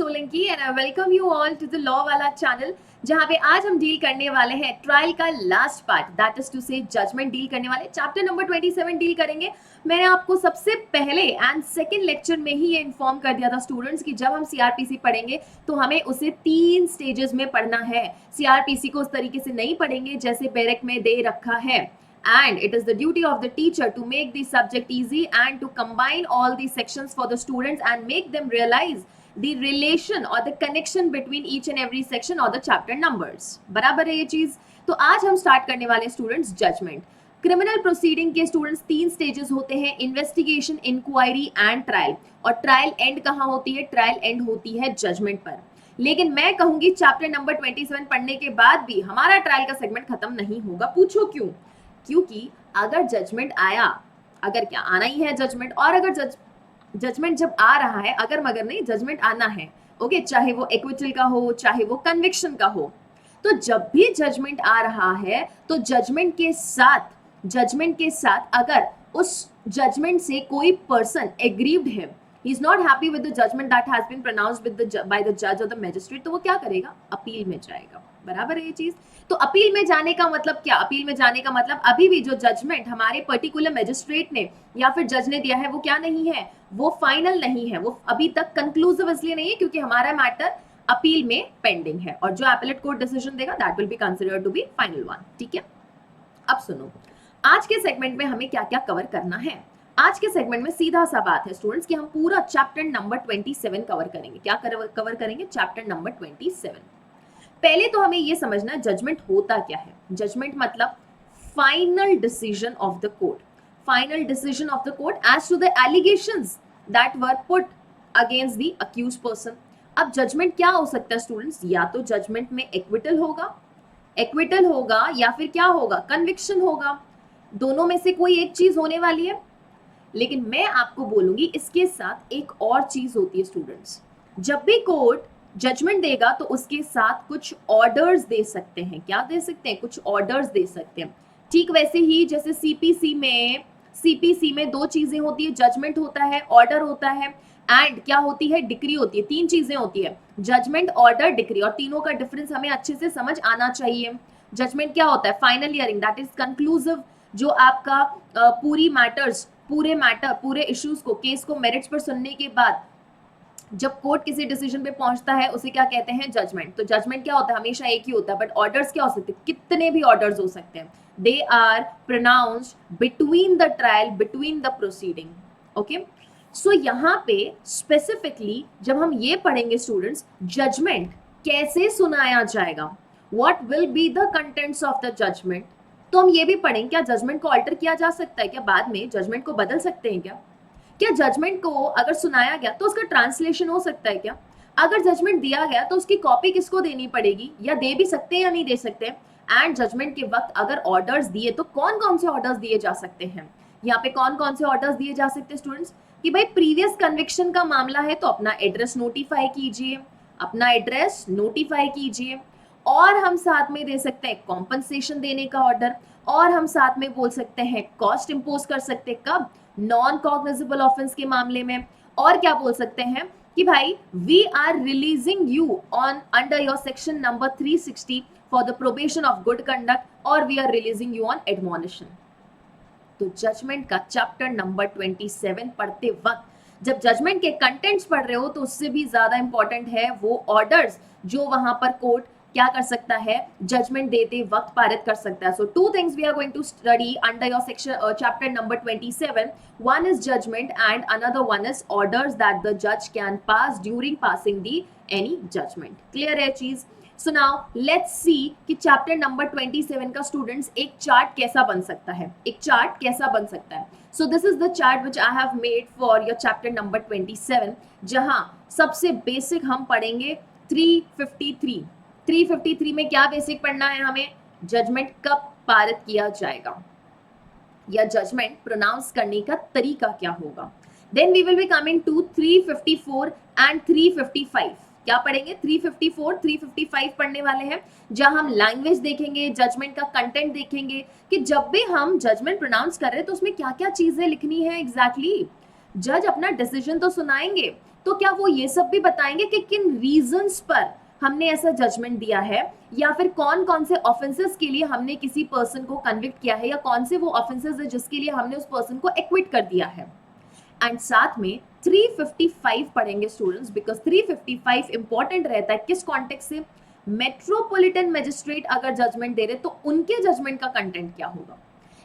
Solanki and I welcome you all to the law वाला channel, जहां पे आज हम डील करने वाले हैं ट्रायल का last part, that is to say judgement deal करने वाले। चैप्टर नंबर 27 डील करेंगे। मैंने आपको सबसे पहले एंड सेकंड लेक्चर में ही ये इन्फॉर्म कर दिया था स्टूडेंट्स कि जब हम सीआरपीसी पढ़ेंगे तो हमें उसे 3 स्टेजेस में पढ़ना है। सीआरपीसी को उस तरीके से नहीं पढ़ेंगे जैसे बैरक में दे रखा है। And it is the duty of the teacher to make the subject easy and to combine all these sections for the students and make them realize the relation or the connection between each and every section or the chapter numbers. बराबर है ये चीज। तो आज हम start करने वाले students judgement. Criminal proceeding के स्टूडेंट्स 3 स्टेजेस होते हैं, इन्वेस्टिगेशन, इंक्वायरी एंड ट्रायल। और ट्रायल एंड कहाँ होती है? ट्रायल एंड होती है जजमेंट पर। लेकिन मैं कहूंगी चैप्टर नंबर 27 पढ़ने के बाद भी हमारा ट्रायल का सेगमेंट खत्म नहीं होगा। पूछो क्यों? क्योंकि अगर जजमेंट आया, अगर क्या आना ही है जजमेंट, और अगर जजमेंट जब आ रहा है, अगर मगर नहीं, जजमेंट आना है, ओके, चाहे वो एक्विटल का हो चाहे वो कन्विक्शन का हो, तो जब भी जजमेंट आ रहा है तो जजमेंट के साथ अगर उस जजमेंट से कोई पर्सन एग्रीव्ड है, he is not happy with the judgement that has been pronounced by the जज और द मैजिस्ट्रेट, तो वो क्या करेगा? अपील में जाएगा। बराबर है ये चीज। तो अपील में जाने का मतलब क्या? अपील में जाने का मतलब अभी भी जो जजमेंट हमारे पर्टिकुलर मैजिस्ट्रेट ने या फिर जज ने दिया है वो क्या नहीं है? वो फाइनल नहीं है, वो अभी तक कंक्लूसिव इसलिए नहीं है क्योंकि हमारा मैटर अपील में पेंडिंग है, और जो एपेलेट कोर्ट डिसीजन देगा that will be considered to be final one. ठीक है, अब सुनो, आज के सेगमेंट में हमें क्या क्या कवर करना है। आज के सेगमेंट में सीधा सा बात है स्टूडेंट्स कि हम पूरा चैप्टर नंबर 27 कवर करेंगे। क्या कवर करेंगे? Chapter number 27। पहले तो हमें यह समझना जजमेंट होता क्या है। जजमेंट मतलब final decision of the court, final decision of the court as to the allegations that were put against the accused person. अब जजमेंट क्या हो सकता है स्टूडेंट्स? या तो जजमेंट में एक्विटल होगा या फिर क्या होगा? कन्विक्शन होगा। दोनों में से कोई एक चीज होने वाली है। लेकिन मैं आपको बोलूंगी इसके साथ एक और चीज होती है स्टूडेंट्स। जब भी कोर्ट जजमेंट देगा तो उसके साथ कुछ ऑर्डर्स दे सकते हैं। क्या दे सकते हैं? कुछ ऑर्डर्स दे सकते हैं। ठीक वैसे ही जैसे सीपीसी में 2 चीजें होती है, जजमेंट होता है, ऑर्डर होता है, एंड क्या होती है? डिक्री होती है। 3 चीजें होती है, जजमेंट, ऑर्डर, डिक्री, और तीनों का डिफरेंस हमें अच्छे से समझ आना चाहिए। जजमेंट क्या होता है? Final hearing, that is conclusive, जो आपका पूरे इश्यूज को, केस को मेरिट्स पर सुनने के बाद जब कोर्ट किसी डिसीजन पे पहुंचता है उसे क्या कहते हैं? जजमेंट। तो जजमेंट क्या होता है? हमेशा एक ही होता है, बट ऑर्डर्स क्या हो सकते हैं? कितने भी ऑर्डर्स हो सकते हैं। They are pronounced between the trial, between the proceeding. Okay, so यहाँ पे स्पेसिफिकली जब हम ये पढ़ेंगे स्टूडेंट्स, जजमेंट कैसे सुनाया जाएगा, what will be the contents of the judgement, तो हम ये भी पढ़ेंगे क्या जजमेंट को अल्टर किया जा सकता है क्या? बाद में जजमेंट को बदल सकते हैं क्या जजमेंट को अगर सुनाया गया तो उसका ट्रांसलेशन हो सकता है क्या? अगर जजमेंट दिया गया तो उसकी कॉपी किसको देनी पड़ेगी, या दे भी सकते हैं या नहीं दे सकते? एंड जजमेंट के वक्त अगर ऑर्डर्स दिए तो कौन कौन से ऑर्डर्स दिए जा सकते हैं? यहाँ पे कौन कौन से ऑर्डर्स दिए जा सकते हैं स्टूडेंट्स? कि भाई प्रीवियस कन्विक्शन का मामला है तो अपना एड्रेस नोटिफाई कीजिए, और हम साथ में दे सकते हैं कॉम्पनसेशन देने का ऑर्डर, और हम साथ में बोल सकते हैं कॉस्ट इंपोज कर सकते हैं। कब? नॉन कॉग्निजेबल ऑफेंस के मामले में। और क्या बोल सकते हैं कि भाई we are releasing you on under your section number 360 for the probation of good conduct, और we are releasing you on admonition. तो जजमेंट का चैप्टर नंबर 27 पढ़ते वक्त जब जजमेंट के कंटेंट्स पढ़ रहे हो तो उससे भी ज्यादा इंपॉर्टेंट है वो ऑर्डर्स जो वहां पर कोर्ट क्या कर सकता है? जजमेंट देते वक्त पारित कर सकता है। So 2 things we are going to study under your section chapter number 27. One is judgment and another one is orders that the judge can pass during passing the any judgment. Clear है चीज? So now let's see कि chapter number 27 का students एक chart कैसा बन सकता है। So this is the chart which I have made for your chapter number 27, जहां सबसे बेसिक हम पढ़ेंगे 353 में क्या बेसिक पढ़ना है हमें? जजमेंट कब पारित किया जाएगा या जजमेंट प्रोनाउंस करने का तरीका क्या होगा। Then we will be coming to 354 and 355। क्या पढ़ेंगे? 354, 355 पढ़ने वाले हैं, जहां हम लैंग्वेज देखेंगे, जजमेंट का कंटेंट देखेंगे कि जब भी हम जजमेंट प्रोनाउंस कर रहे हैं तो उसमें क्या क्या चीजें लिखनी है एग्जैक्टली। जज अपना डिसीजन तो सुनाएंगे, तो क्या वो ये सब भी बताएंगे कि किन रीजंस पर हमने ऐसा जजमेंट दिया है, या फिर कौन कौन से ऑफेंसेस के लिए हमने किसी पर्सन को कन्विक्ट किया है, या कौन से वो ऑफेंसेस है जिसके लिए हमने उस पर्सन को एक्विट कर दिया है। एंड साथ में 355 पढ़ेंगे स्टूडेंट्स, बिकॉज 355 इंपॉर्टेंट रहता है किस कॉन्टेक्स्ट से, मेट्रोपॉलिटन मजिस्ट्रेट अगर जजमेंट दे रहे तो उनके जजमेंट का कंटेंट क्या होगा।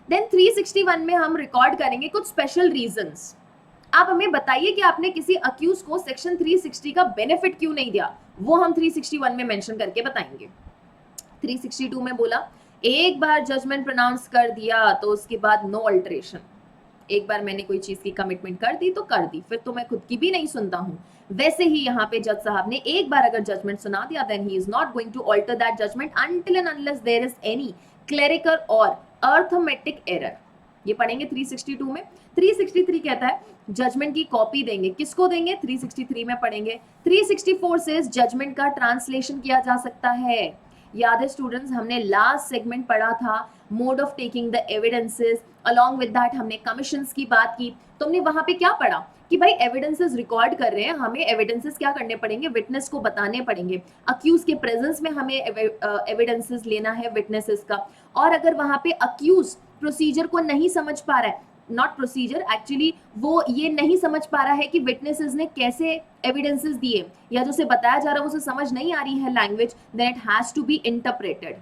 देन 361 में हम रिकॉर्ड करेंगे कुछ स्पेशल रीजंस। आप हमें बताइए कि आपने किसी अक्यूज को सेक्शन 360 का बेनिफिट क्यों नहीं दिया, वो हम 361 में मेंशन करके बताएंगे। 362 में बोला एक बार जजमेंट प्रोनाउंस कर दिया तो उसके बाद नो अल्टरेशन, एक बार मैंने कोई चीज की कमिटमेंट कर दी तो कर दी, फिर तो मैं खुद की भी नहीं सुनता हूं। वैसे ही यहाँ पे जज साहब ने एक बार अगर जजमेंट सुना दिया, then he is not going to alter that judgement until and unless there is any clerical और अर्थमेटिक एरर। ये पढ़ेंगे 362 में। 363 कहता है जजमेंट की कॉपी देंगे, किसको देंगे, 363 में पढ़ेंगे। 364 से जजमेंट का ट्रांसलेशन किया जा सकता है। याद है स्टूडेंट्स, हमने लास्ट सेगमेंट पढ़ा था mode of taking the evidences, along with that हमने कमीशंस की बात की। तो हमने वहां पे क्या पढ़ा कि भाई एविडेंसेस रिकॉर्ड कर रहे हैं, हमें एविडेंसेस क्या करने पड़ेंगे, विटनेस को बताने पड़ेंगे, अक्यूज के प्रेजेंस में हमें एविडेंसेस लेना है विटनेसेस का। और अगर वहां पे अक्यूज प्रोसीजर को नहीं समझ पा रहा है, नॉट प्रोसीजर एक्चुअली, वो ये नहीं समझ पा रहा है कि विटनेसेस ने कैसे एविडेंसेस दिए, या जो उसे बताया जा रहा है उसे समझ नहीं आ रही है language, then it has to be interpreted.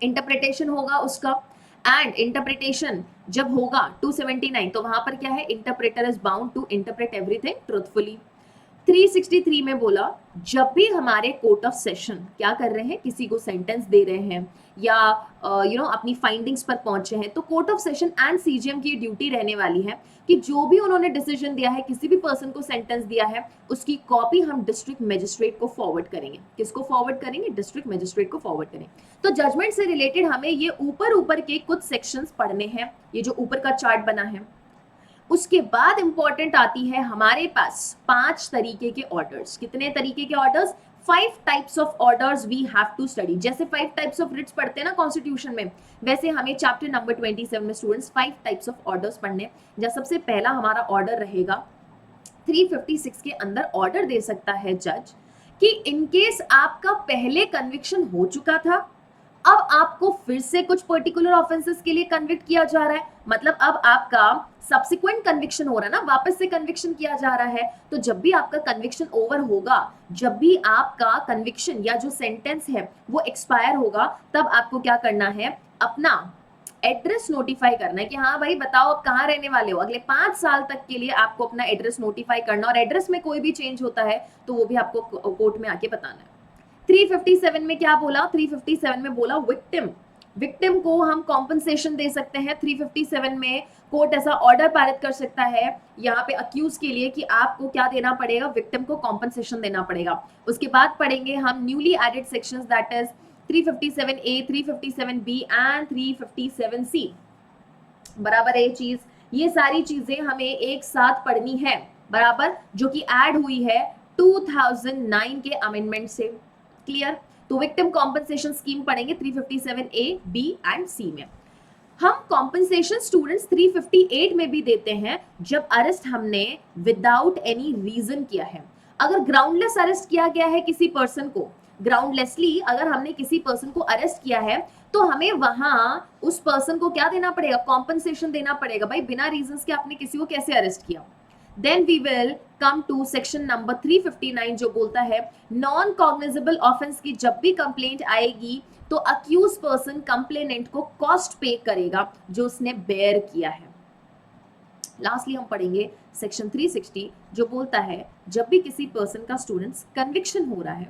Interpretation होगा उसका, एंड इंटरप्रिटेशन जब होगा 279, तो वहां पर क्या है, interpreter is bound to interpret everything truthfully. 363 में बोला जब भी हमारे कोर्ट ऑफ सेशन क्या कर रहे हैं, किसी को सेंटेंस दे रहे हैं या अपनी फाइंडिंग्स पर पहुंचे हैं, तो court of session and CGM की ड्यूटी रहने वाली है कि जो भी उन्होंने डिसीजन दिया है, किसी भी पर्सन को सेंटेंस दिया है, उसकी कॉपी हम डिस्ट्रिक्ट मजिस्ट्रेट को फॉरवर्ड करेंगे। किसको फॉरवर्ड करेंगे, डिस्ट्रिक्ट मजिस्ट्रेट को फॉरवर्ड करेंगे। तो जजमेंट से रिलेटेड हमें ये ऊपर ऊपर के कुछ सेक्शंस पढ़ने हैं, ये जो ऊपर का चार्ट बना है। उसके बाद इंपॉर्टेंट आती है हमारे पास 5 तरीके के ऑर्डर्स। कितने तरीके के orders, 5 types of orders we have to study. जैसे 5 टाइप्स ऑफ रिट्स पढ़ते हैं ना कॉन्स्टिट्यूशन में, वैसे हमें चैप्टर नंबर 27 में स्टूडेंट्स 5 टाइप्स ऑफ ऑर्डर्स पढ़ने। जैसे सबसे पहला हमारा ऑर्डर रहेगा, 356 के अंदर ऑर्डर दे सकता है जज कि इनकेस आपका पहले कन्विक्शन हो चुका था, अब आपको फिर से कुछ पर्टिकुलर ऑफेंसेस के लिए कन्विक्ट किया जा रहा है, मतलब अब आपका सब्सिक्वेंट कन्विक्शन हो रहा है ना, वापस से कन्विक्शन किया जा रहा है। तो जब भी आपका कन्विक्शन ओवर होगा, जब भी आपका कन्विक्शन या जो सेंटेंस है वो एक्सपायर होगा, तब आपको क्या करना है, अपना एड्रेस नोटिफाई करना है कि हाँ भाई बताओ आप कहाँ रहने वाले हो। अगले 5 साल तक के लिए आपको अपना एड्रेस नोटिफाई करना, और एड्रेस में कोई भी चेंज होता है तो वो भी आपको कोर्ट में आके बताना है। 357 में क्या बोला, 357 में बोला विक्टिम को हम कॉम्पनसेशन दे सकते हैं। 357 में कोर्ट ऐसा ऑर्डर पारित कर सकता है यहाँ पे अक्यूज के लिए कि आपको क्या देना पड़ेगा, विक्टिम को कॉम्पनसेशन देना पड़ेगा। उसके बाद पढ़ेंगे हम newly added sections, that is 357A, 357B and 357C। बराबर है ये चीज, ये सारी चीजें हमें एक साथ पढ़नी है बराबर, जो कि ऐड हुई है 2009 के अमेंडमेंट से। क्लियर। तो विक्टिम कॉम्पनसेशन स्कीम पढ़ेंगे 357A, B एंड C में। हम कॉम्पनसेशन स्टूडेंट्स 358 में भी देते हैं जब अरेस्ट हमने विदाउट एनी रीजन किया है। अगर ग्राउंडलेस अरेस्ट किया गया है किसी पर्सन को, ग्राउंडलेसली अगर हमने किसी पर्सन को अरेस्ट किया है, तो हमें वहां उस पर्सन को क्या देना पड़ेगा, कॉम्पनसेशन देना पड़ेगा। भाई बिना रीजंस के आपने किसी को कैसे अरेस्ट किया। Then we will come to section number 359 जो बोलता है नॉन कॉग्निजेबल ऑफेंस की जब भी कंप्लेंट आएगी तो अक्यूज पर्सन कंप्लेनेंट को कॉस्ट पे करेगा जो उसने बेयर किया है। लास्टली हम पढ़ेंगे सेक्शन 360 जो बोलता है जब भी किसी पर्सन का स्टूडेंट्स कन्विक्शन हो रहा है,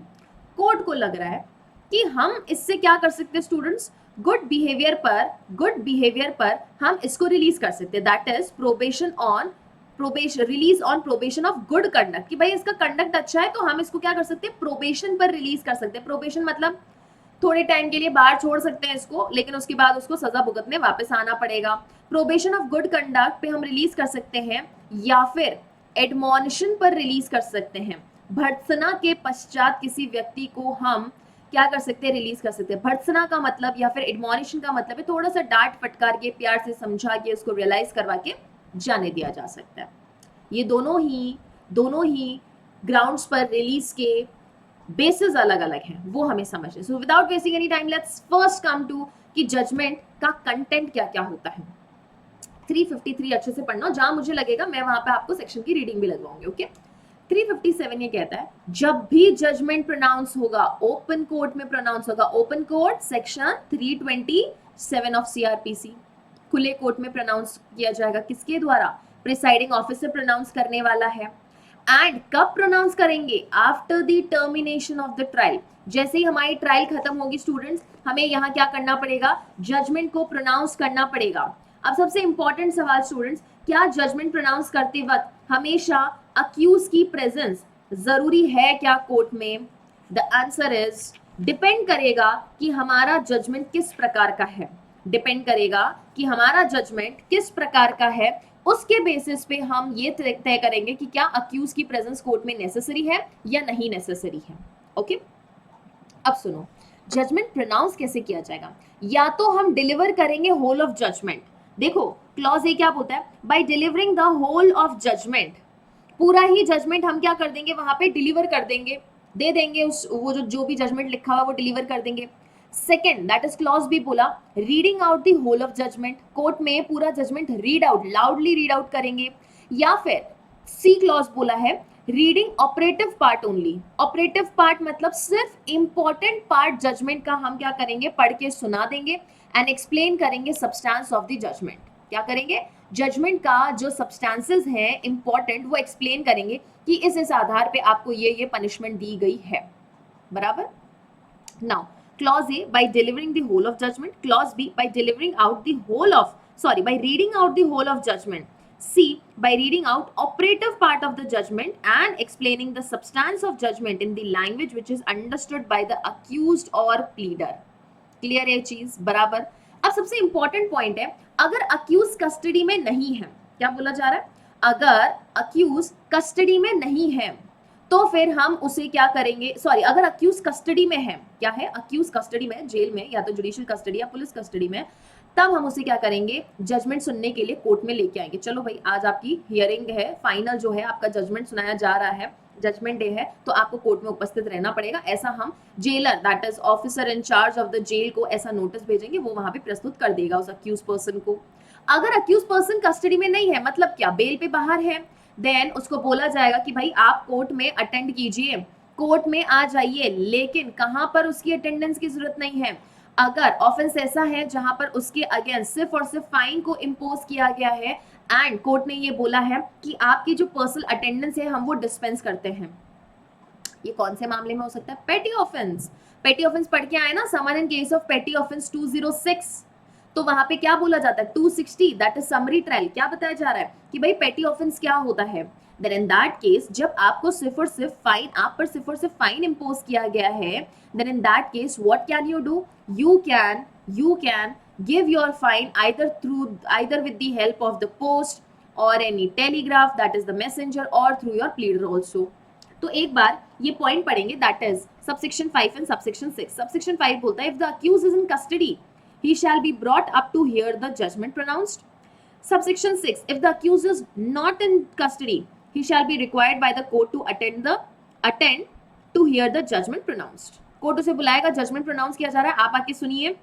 कोर्ट को लग रहा है कि हम इससे क्या कर सकते हैं स्टूडेंट्स, गुड बिहेवियर पर हम इसको रिलीज कर सकते हैं, that is release on probation of good conduct, कि भाई इसका कंडक्ट अच्छा है तो हम इसको क्या कर सकते हैं, प्रोबेशन पर रिलीज कर सकते हैं। प्रोबेशन मतलब थोड़े टाइम के लिए बाहर छोड़ सकते हैं इसको, लेकिन उसके बाद उसको सजा भुगतने वापस आना पड़ेगा। प्रोबेशन ऑफ गुड कंडक्ट पे हम रिलीज कर सकते हैं, या फिर एडमोनिशन पर रिलीज कर सकते हैं। भर्त्सना के पश्चात किसी व्यक्ति को हम क्या कर सकते हैं, रिलीज कर सकते हैं। भर्त्सना का मतलब या फिर एडमोनिशन का मतलब है थोड़ा सा डांट फटकार के, प्यार से समझा के, उसको रियलाइज करवा के जाने दिया जा सकता है। ये दोनों ही ग्राउंड्स पर रिलीज के बेसिस अलग अलग हैं, वो हमें समझना है। So without wasting any time let's first come to कि जजमेंट का कंटेंट क्या क्या होता है। 353 अच्छे से पढ़ना, जहां मुझे लगेगा मैं वहां पे आपको सेक्शन की रीडिंग भी लगवाऊंगी। ओके 357 ये कहता है जब भी जजमेंट प्रोनाउंस होगा ओपन कोर्ट में प्रोनाउंस होगा, open court section 327 of CrPC, खुले कोर्ट में प्रोनाउंस किया जाएगा किसके द्वारा, प्रिसाइडिंग ऑफिसर प्रोनाउंस करने वाला है। एंड कब प्रोनाउंस करेंगे, after the termination of the trial, जैसे ही हमारी ट्रायल खत्म होगी स्टूडेंट्स, हमें यहाँ क्या करना पड़ेगा, जजमेंट को प्रोनाउंस करना पड़ेगा। अब सबसे इंपॉर्टेंट सवाल स्टूडेंट्स, क्या जजमेंट प्रोनाउंस करते वक्त हमेशा अक्यूज की प्रेजेंस जरूरी है क्या कोर्ट में? द आंसर इज डिपेंड करेगा कि हमारा जजमेंट किस प्रकार का है, डिपेंड करेगा कि हमारा जजमेंट किस प्रकार का है, उसके बेसिस पे हम ये तय करेंगे कि क्या अक्यूज की प्रेजेंस कोर्ट में नेसेसरी है या नहीं नेसेसरी है। ओके अब सुनो, जजमेंट प्रोनाउंस कैसे किया जाएगा, या तो हम डिलीवर करेंगे होल ऑफ जजमेंट। देखो क्लॉज ए क्या बोलता है, by delivering the whole of judgement, पूरा ही जजमेंट हम क्या कर देंगे वहां पे डिलीवर कर देंगे, दे देंगे, उस वो जो भी जजमेंट लिखा हुआ वो डिलीवर कर देंगे। Second that is clause B बोला reading out the whole of judgment, court में पूरा judgment read out, loudly read out करेंगे। या फिर सी क्लॉज बोला है reading operative part only, operative part मतलब सिर्फ इंपॉर्टेंट पार्ट जजमेंट का हम क्या करेंगे, पढ़ के सुना देंगे एंड एक्सप्लेन करेंगे सब्सटेंस ऑफ द जजमेंट। क्या करेंगे, जजमेंट का जो सब्सटेंसेस हैं इंपॉर्टेंट वो एक्सप्लेन करेंगे कि इस आधार पे आपको ये पनिशमेंट दी गई है, बराबर। Now clause A by delivering the whole of judgment, clause B by delivering out the whole of, sorry, by reading out the whole of judgment, C by reading out operative part of the judgment and explaining the substance of judgment in the language which is understood by the accused or pleader। Clear है चीज, बराबर। अब सबसे important point है, अगर accused custody में नहीं है, क्या बोला जा रहा है, अगर अक्यूज कस्टडी में नहीं है तो फिर हम उसे क्या करेंगे, सॉरी अगर अक्यूज कस्टडी में है, क्या है, अक्यूज कस्टडी में, जेल में या तो जुडिशियल कस्टडी या पुलिस कस्टडी में, तब हम उसे क्या करेंगे, जजमेंट सुनने के लिए कोर्ट में लेके आएंगे। चलो भाई आज आपकी हियरिंग है, फाइनल जो है आपका जजमेंट सुनाया जा रहा है, जजमेंट डे है, तो आपको कोर्ट में उपस्थित रहना पड़ेगा। ऐसा हम jailer that is officer in charge of the jail को ऐसा नोटिस भेजेंगे, वो वहां पे प्रस्तुत कर देगा उस अक्यूज पर्सन को। अगर अक्यूज पर्सन कस्टडी में नहीं है, मतलब क्या बेल पे बाहर है, देन उसको बोला जाएगा कि भाई आप कोर्ट में अटेंड कीजिए, कोर्ट में आ जाइए, लेकिन कहां पर उसकी अटेंडेंस की जरूरत नहीं है, अगर ऑफेंस ऐसा है जहां पर उसके अगेंस्ट सिर्फ और सिर्फ फाइन को इम्पोज किया गया है एंड कोर्ट ने ये बोला है कि आपकी जो पर्सनल अटेंडेंस है हम वो डिस्पेंस करते हैं। ये कौन से मामले में हो सकता है, पेटी ऑफेंस। पेटी ऑफेंस पढ़ के आए ना, summon in case of petty offence 206, तो वहां पे क्या बोला जाता है, 260 दैट इज समरी ट्रायल, क्या बताया जा रहा है कि भाई पेटी ऑफेंस क्या होता है। देन इन दैट केस जब आपको सिर्फ और सिर्फ फाइन, आप पर सिर्फ और सिर्फ फाइन इम्पोज किया गया है, then in that case what can you do, you can give your fine either with the help of the post or any telegraph that is the messenger or through your pleader also। तो एक बार ये point पढ़ेंगे, that is subsection 5 and subsection 6। Subsection 5 बोलता है if the accuse is in custody he shall be brought up to hear the judgment pronounced। Subsection 6, if the accused is not in custody, he shall be required by the court to attend to hear the judgment pronounced। Court उसे बुलाएगा, judgement pronounce किया जा रहा है, आप आके सुनिए।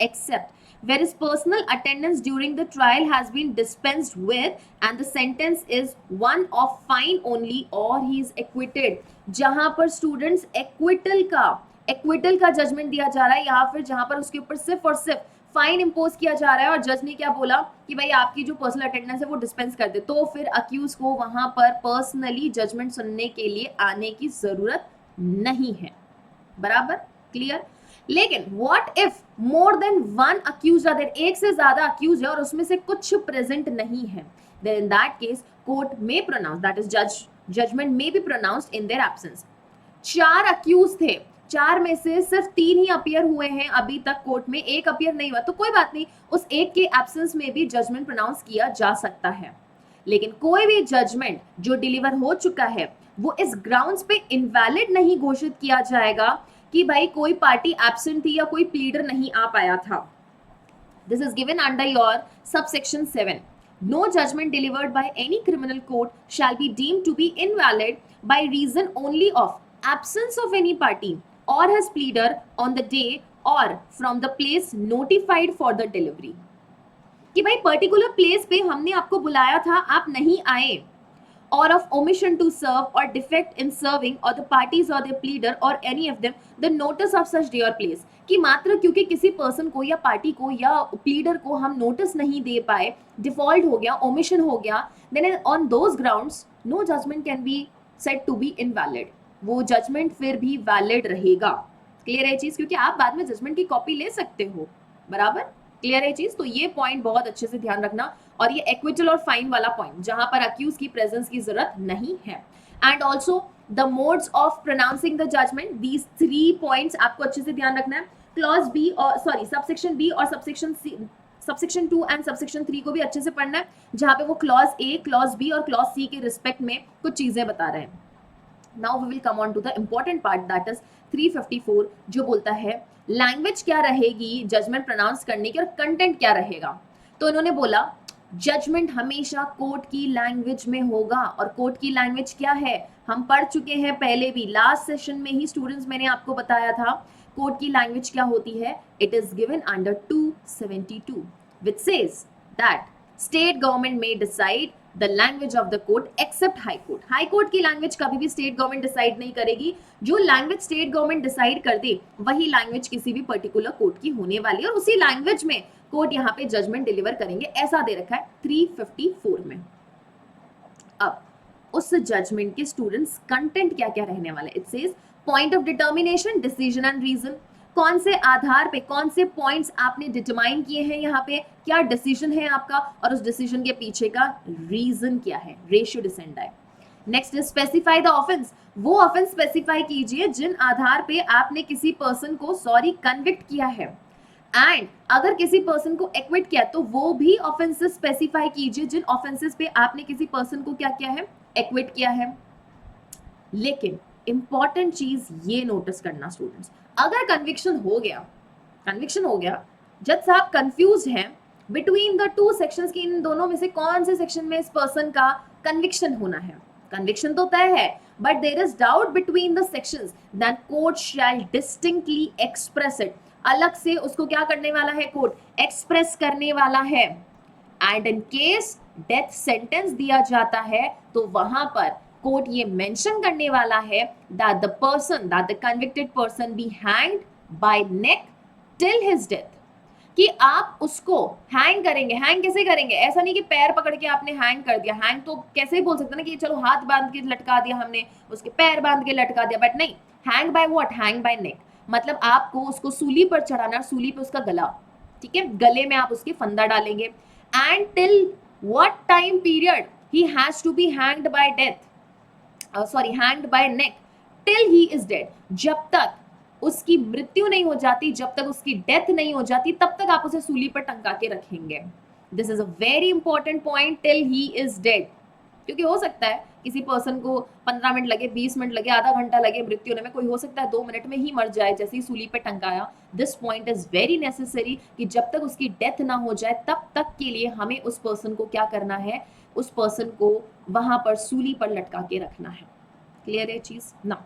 Except where his personal attendance during the trial has been dispensed with and the sentence is one of fine only or he is acquitted। जहां पर स्टूडेंट्स एक्विटल का जजमेंट दिया जा रहा है, या फिर जहां पर उसके ऊपर सिर्फ और सिर्फ फाइन इम्पोज किया जा रहा है और जज ने क्या बोला कि भाई आपकी जो पर्सनल अटेंडेंस है वो डिस्पेंस कर दे, तो फिर अक्यूज को वहां पर पर्सनली जजमेंट सुनने के लिए आने की जरूरत नहीं है, बराबर, क्लियर। लेकिन what if more than one accuse are there, एक से ज्यादा अक्यूज है और उसमें से कुछ प्रेजेंट नहीं है, then in that case court में प्रोनाउंस दैट इज जजमेंट में be pronounced in their absence. 4 accuse थे, 4 में से सिर्फ 3 ही अपियर हुए हैं अभी तक कोर्ट में, एक अपियर नहीं हुआ, तो कोई बात नहीं, उस एक के एब्सेंस में भी जजमेंट प्रोनाउंस किया जा सकता है। लेकिन कोई भी जजमेंट जो डिलीवर हो चुका है वो इस ग्राउंड्स पे इनवैलिड नहीं घोषित किया जाएगा कि भाई कोई पार्टी एब्सेंट थी या कोई प्लीडर नहीं आ पाया था। This is given under your subsection 7। No judgment delivered by any criminal court shall be deemed to be invalid by reason only of absence of any party or his pleader on the day or from the place notified for the delivery. कि भाई particular place पे हमने आपको बुलाया था, आप नहीं आए, or of omission to serve or defect in serving or the parties or their pleader or any of them the notice of such day or place, कि मात्र क्योंकि किसी पर्सन को या पार्टी को या प्लीडर को हम नोटिस नहीं दे पाए, डिफॉल्ट हो गया, ओमिशन हो गया, then on those grounds no judgement can be said to be invalid, वो जजमेंट फिर भी वैलिड रहेगा. क्लियर है चीज, क्योंकि आप बाद में जजमेंट की कॉपी ले सकते हो. बराबर क्लियर है चीज. तो ये पॉइंट बहुत अच्छे से ध्यान रखना, और ये एक्विटल और फाइन वाला पॉइंट जहां पर अक्यूज की प्रेजेंस की जरूरत नहीं है. And also the modes of pronouncing the judgement, these 3 points आपको अच्छे से ध्यान रखना है. क्लॉज बी और सॉरी सबसेक्शन बी और subsection C, subsection 2 and subsection 3 को भी अच्छे से पढ़ना है, जहां पे वो क्लॉज ए, क्लॉज बी और क्लॉज सी के रिस्पेक्ट में कुछ चीजें बता रहे हैं. Now we will come on to the important part, that is 354, जो बोलता है लैंग्वेज क्या रहेगी जजमेंट प्रोनाउंस करने की और कंटेंट क्या रहेगा. तो इन्होंने बोला जजमेंट हमेशा कोर्ट की लैंग्वेज में होगा, और कोर्ट की लैंग्वेज क्या है हम पढ़ चुके हैं पहले भी, लास्ट सेशन में ही स्टूडेंट्स मैंने आपको बताया था कोर्ट की लैंग्वेज क्या होती है. It is given under 272 which says that state government may decide the language of the court except high court. High court की लैंग्वेज कभी भी स्टेट गवर्नमेंट डिसाइड नहीं करेगी, जो लैंग्वेज स्टेट गवर्नमेंट डिसाइड कर दे वही लैंग्वेज किसी भी पर्टिकुलर कोर्ट की होने वाली है, और उसी लैंग्वेज में कोर्ट यहाँ पे जजमेंट डिलीवर करेंगे, ऐसा दे रखा है 354 में. अब उस जजमेंट के स्टूडेंट्स कंटेंट क्या क्या रहने वाले. It says point of determination, decision and reason, कौन से आधार पे कौन से पॉइंट्स आपने डिटरमाइन किए हैं, यहाँ पे क्या डिसीजन है आपका, और उस डिसीजन के पीछे का रीजन क्या है, रेशियो डिसेंड है. Next is specify the offence, वो ऑफेंस स्पेसिफाई कीजिए जिन आधार पे आपने किसी पर्सन को कन्विक्ट किया है, एंड अगर किसी पर्सन को एक्विट किया तो वो भी ऑफेंसेस स्पेसिफाई कीजिए जिन ऑफेंसेस पे आपने किसी पर्सन को क्या किया है, एक्विट किया है. लेकिन इंपॉर्टेंट चीज ये नोटिस करना स्टूडेंट्स, अगर कन्विक्शन हो गया, जज साहब कंफ्यूज हैं बिटवीन द 2 सेक्शंस की, इन दोनों में से कौन से सेक्शन में इस पर्सन का कन्विक्शन होना है. कन्विक्शन तो तय है, but there is doubt between the sections, then court shall distinctly express it, अलग से उसको क्या करने वाला है, कोर्ट एक्सप्रेस करने वाला है. And in case death sentence दिया जाता है तो वहां पर कोर्ट ये मेंशन करने वाला है that the convicted person be hanged by neck till his death, कि आप उसको हैंग करेंगे. हैंग कैसे करेंगे, ऐसा नहीं कि पैर पकड़ के आपने हैंग कर दिया, हैंग तो कैसे ही बोल सकते ना कि चलो हाथ बांध के लटका दिया हमने, उसके पैर बांध के लटका दिया, बट नहीं, hang by what, hang by neck, मतलब आपको उसको सूली पर चढ़ाना, सूली पे उसका गला, ठीक है, गले में आप उसके फंदा डालेंगे. And till what time period he has to be hanged by death, hanged by neck till he is dead, जब तक उसकी मृत्यु नहीं हो जाती, जब तक उसकी डेथ नहीं हो जाती, तब तक आप उसे सूली पर टंगा के रखेंगे. This is a very important point, till he is dead, क्योंकि हो सकता है किसी पर्सन को 15 मिनट लगे, 20 मिनट लगे, आधा घंटा लगे मृत्यु होने में, कोई हो सकता है 2 मिनट में ही मर जाए जैसे ही सूली पे टंगाया. This point is very necessary कि जब तक उसकी डेथ ना हो जाए तब तक के लिए हमें उस पर्सन को क्या करना है, उस पर्सन को वहां पर सूली पर लटका के रखना है. क्लियर है चीज ना.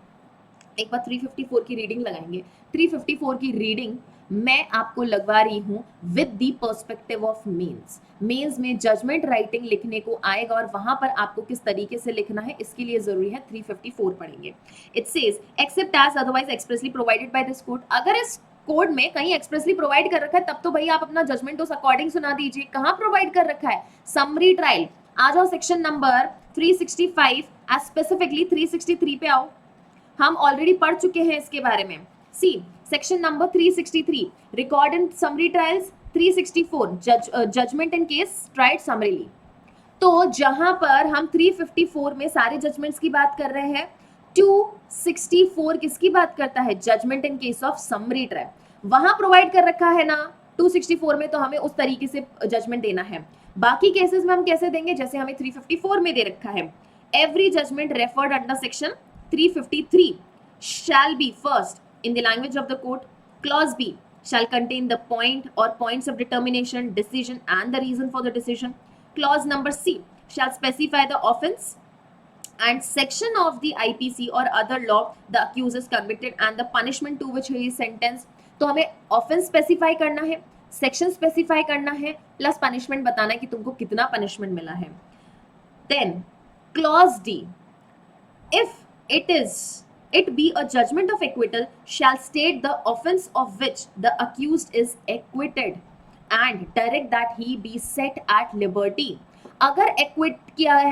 एक बार 354 की रीडिंग लगाएंगे. 354 की रीडिंग मैं आपको लगवा रही हूँ with the perspective of mains. Mains में जजमेंट राइटिंग लिखने को आएगा और वहां पर आपको किस तरीके से लिखना है इसके लिए जरूरी है 354 पढ़ेंगे. It says except as otherwise expressly provided by this code, अगर इस कोड में कहीं एक्सप्रेसली प्रोवाइड कर रखा है तब तो भाई आप अपना जजमेंट उस अकॉर्डिंग सुना दीजिए. कहाँ प्रोवाइड कर रखा है, समरी ट्रायल. आ जाओ सेक्शन नंबर 365 एज स्पेसिफिकली 363 पे आओ, हम ऑलरेडी पढ़ चुके हैं इसके बारे में. See section number 363 record and summary trials, 364 judgement in case tried summarily. तो जहां पर हम 354 में सारे जजमेंट्स की बात कर रहे हैं, 264 किसकी बात करता है, judgement in case of summary trial. वहां प्रोवाइड कर रखा है ना 264 में, तो हमें उस तरीके से जजमेंट देना है. बाकी केसेस में हम कैसे देंगे, जैसे हमें 354 में दे रखा है, every judgement referred under section 353 shall be first in the language of the court. Clause B shall contain the point or points of determination, decision and the reason for the decision. Clause number C shall specify the offense and section of the IPC or other law the accused is convicted and the punishment to which he is sentenced. तो हमें offence specify करना है, section specify करना है, plus punishment बताना है कि तुमको कितना पनिशमेंट मिला है. Then clause D, if it be a judgment of acquittal shall state the offense of which the accused is acquitted and direct that he be set at liberty. अगर equity किया है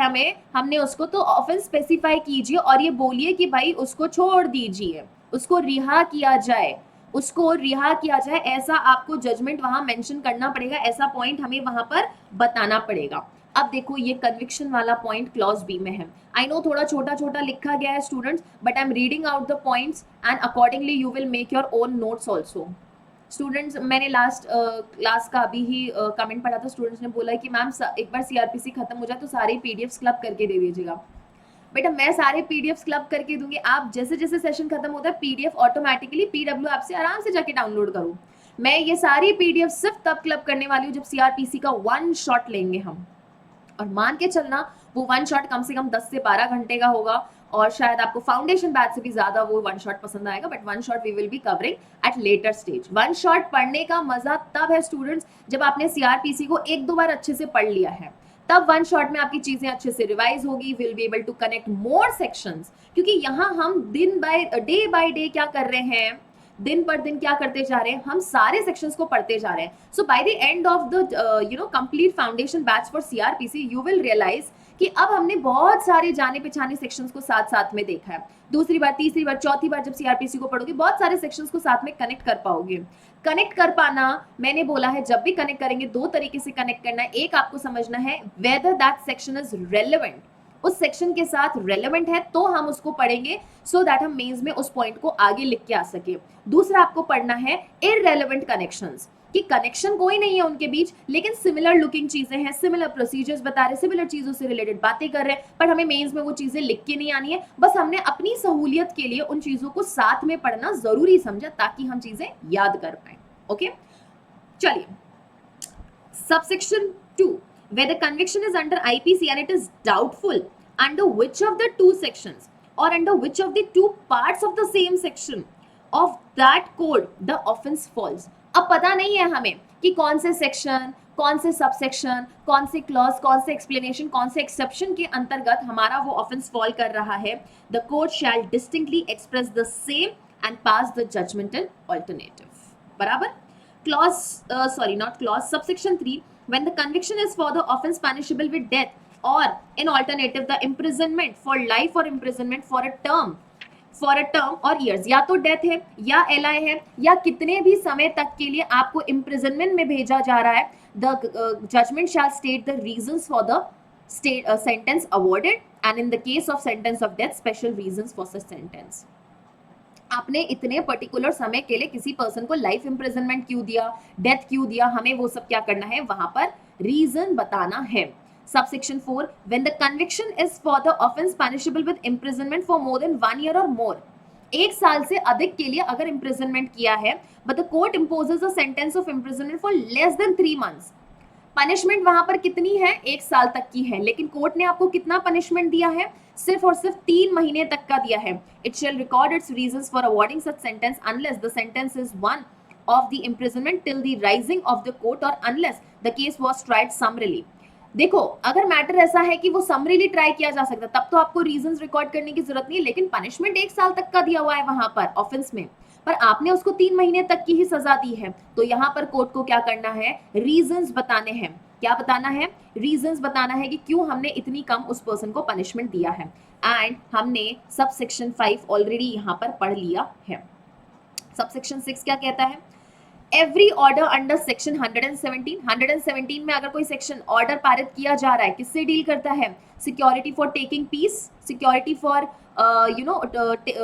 हमने उसको, तो ऑफेंस स्पेसिफाई कीजिए और ये बोलिए कि भाई उसको छोड़ दीजिए, उसको रिहा किया जाए, उसको रिहा किया जाए, ऐसा आपको जजमेंट वहां मेंशन करना पड़ेगा, ऐसा पॉइंट हमें वहां पर बताना पड़ेगा. अब देखो ये कन्विक्शन वाला पॉइंट क्लॉज बी में है. आई नो थोड़ा छोटा छोटा लिखा गया है students, but I am reading out the points and accordingly you will make your own notes also. Students, मैंने लास्ट क्लास का अभी ही कमेंट पढ़ा था, स्टूडेंट्स ने बोला कि मैम एक बार सीआरपीसी खत्म हो जाए तो सारे पीडीएफ्स क्लब करके दे दीजिएगा. बेटा मैं सारे पीडीएफ्स क्लब करके दूंगी, आप जैसे जैसे सेशन खत्म होता है पीडीएफ ऑटोमेटिकली पीडब्ल्यू ऐप से आराम से जाके डाउनलोड करो. मैं ये सारी पीडीएफ सिर्फ तब क्लब करने वाली हूँ जब सीआरपीसी का वन शॉट लेंगे हम, और मान के चलना वो वन शॉट कम से कम 10 से 12 घंटे का होगा, और शायद आपको फाउंडेशन बैच से भी ज्यादा वो वन शॉट पसंद आएगा, but one shot we will be covering at later stage. One shot पढ़ने का मजा तब है स्टूडेंट्स जब आपने सीआरपीसी को एक दो बार अच्छे से पढ़ लिया है, तब वन शॉट में आपकी चीजें अच्छे से रिवाइज होगी, will be able to connect more sections. क्योंकि यहाँ हम डे बाय डे क्या कर रहे हैं, दिन पर दिन क्या करते जा रहे हैं, हम सारे सेक्शंस को पढ़ते जा रहे हैं. So by the end of the complete foundation batch for CrPC you will realise कि अब हमने बहुत सारे जाने पहचाने सेक्शंस को साथ साथ में देखा है. दूसरी बार, तीसरी बार, चौथी बार जब सीआरपीसी को पढ़ोगे बहुत सारे सेक्शंस को साथ में कनेक्ट कर पाओगे. कनेक्ट कर पाना, मैंने बोला है जब भी कनेक्ट करेंगे दो तरीके से कनेक्ट करना है. एक आपको समझना है whether that section is relevant, उस सेक्शन के साथ रेलेवेंट है तो हम उसको पढ़ेंगे सो दैट हम मेंस में उस पॉइंट को आगे लिख के आ सके. दूसरा आपको पढ़ना है इररेलेवेंट कनेक्शंस, कि कनेक्शन कोई नहीं है उनके बीच, लेकिन सिमिलर लुकिंग चीजें हैं, सिमिलर प्रोसीजर्स बता रहे, सिमिलर चीजों से रिलेटेड बातें कर रहे हैं, पर हमें मेंस में वो चीजें लिख के नहीं आनी है. बस हमने अपनी सहूलियत के लिए उन चीजों को साथ में पढ़ना जरूरी समझा ताकि हम चीजें याद कर पाए. ओके, चलिए subsection 2, where the conviction is under IPC and it is doubtful under which of the two sections or under which of the two parts of the same section of that code the offense falls. अब पता नहीं है हमें कि कौन से section, कौन से सबसेक्शन, कौन से क्लॉज, कौन से एक्सप्लेनेशन, कौन से एक्सेप्शन के अंतर्गत हमारा वो ऑफेंस फॉल कर रहा है. The court shall distinctly express the same and pass the judgment in alternative. बराबर. Clause not clause, subsection 3, when the conviction is for the offense punishable with death or in alternative the imprisonment for life or imprisonment for a term or years, या तो death है या LI है या कितने भी समय तक के लिए आपको इम्प्रिजनमेंट में भेजा जा रहा है, the judgement shall state the reasons for the sentence awarded and in the case of sentence of death special reasons for such sentence. आपने इतने पर्टिकुलर समय के लिए किसी पर्सन को लाइफ इम्प्रिजनमेंट क्यों दिया, डेथ क्यों दिया, हमें वो सब क्या करना है, वहां पर रीजन बताना है. Subsection 4, when the conviction is for the offense punishable with imprisonment for more than 1 year or more, 1 साल से अधिक के लिए अगर इम्प्रिजनमेंट किया है, but the court imposes a sentence of imprisonment for less than 3 months. Punishment वहां पर कितनी है, 1 साल तक की है, लेकिन कोर्ट ने आपको कितना पनिशमेंट दिया है, सिर्फ और सिर्फ 3 महीने तक का दिया है. It shall record its reasons for awarding such sentence unless the sentence is one of the imprisonment till the rising of the court और unless the case was tried summarily. देखो अगर मैटर ऐसा है कि वो समरीली ट्राई किया जा सकता तब तो आपको रीजंस रिकॉर्ड करने की जरूरत नहीं है, लेकिन पनिशमेंट 1 साल तक का दिया हुआ है वहां पर ऑफेंस में, पर आपने उसको 3 महीने तक की ही सजा दी है, तो यहाँ पर कोर्ट को क्या करना है, रीजंस बताने हैं. क्या बताना है, रीजंस बताना है कि क्यों हमने इतनी कम उस पर्सन को पनिशमेंट दिया है. एंड हमने सबसेक्शन 5 ऑलरेडी यहाँ पर पढ़ लिया है. सबसेक्शन 6 क्या कहता है, एवरी ऑर्डर अंडर सेक्शन 117 में अगर कोई सेक्शन ऑर्डर पारित किया जा रहा है, किससे डील करता है, security for taking peace, security for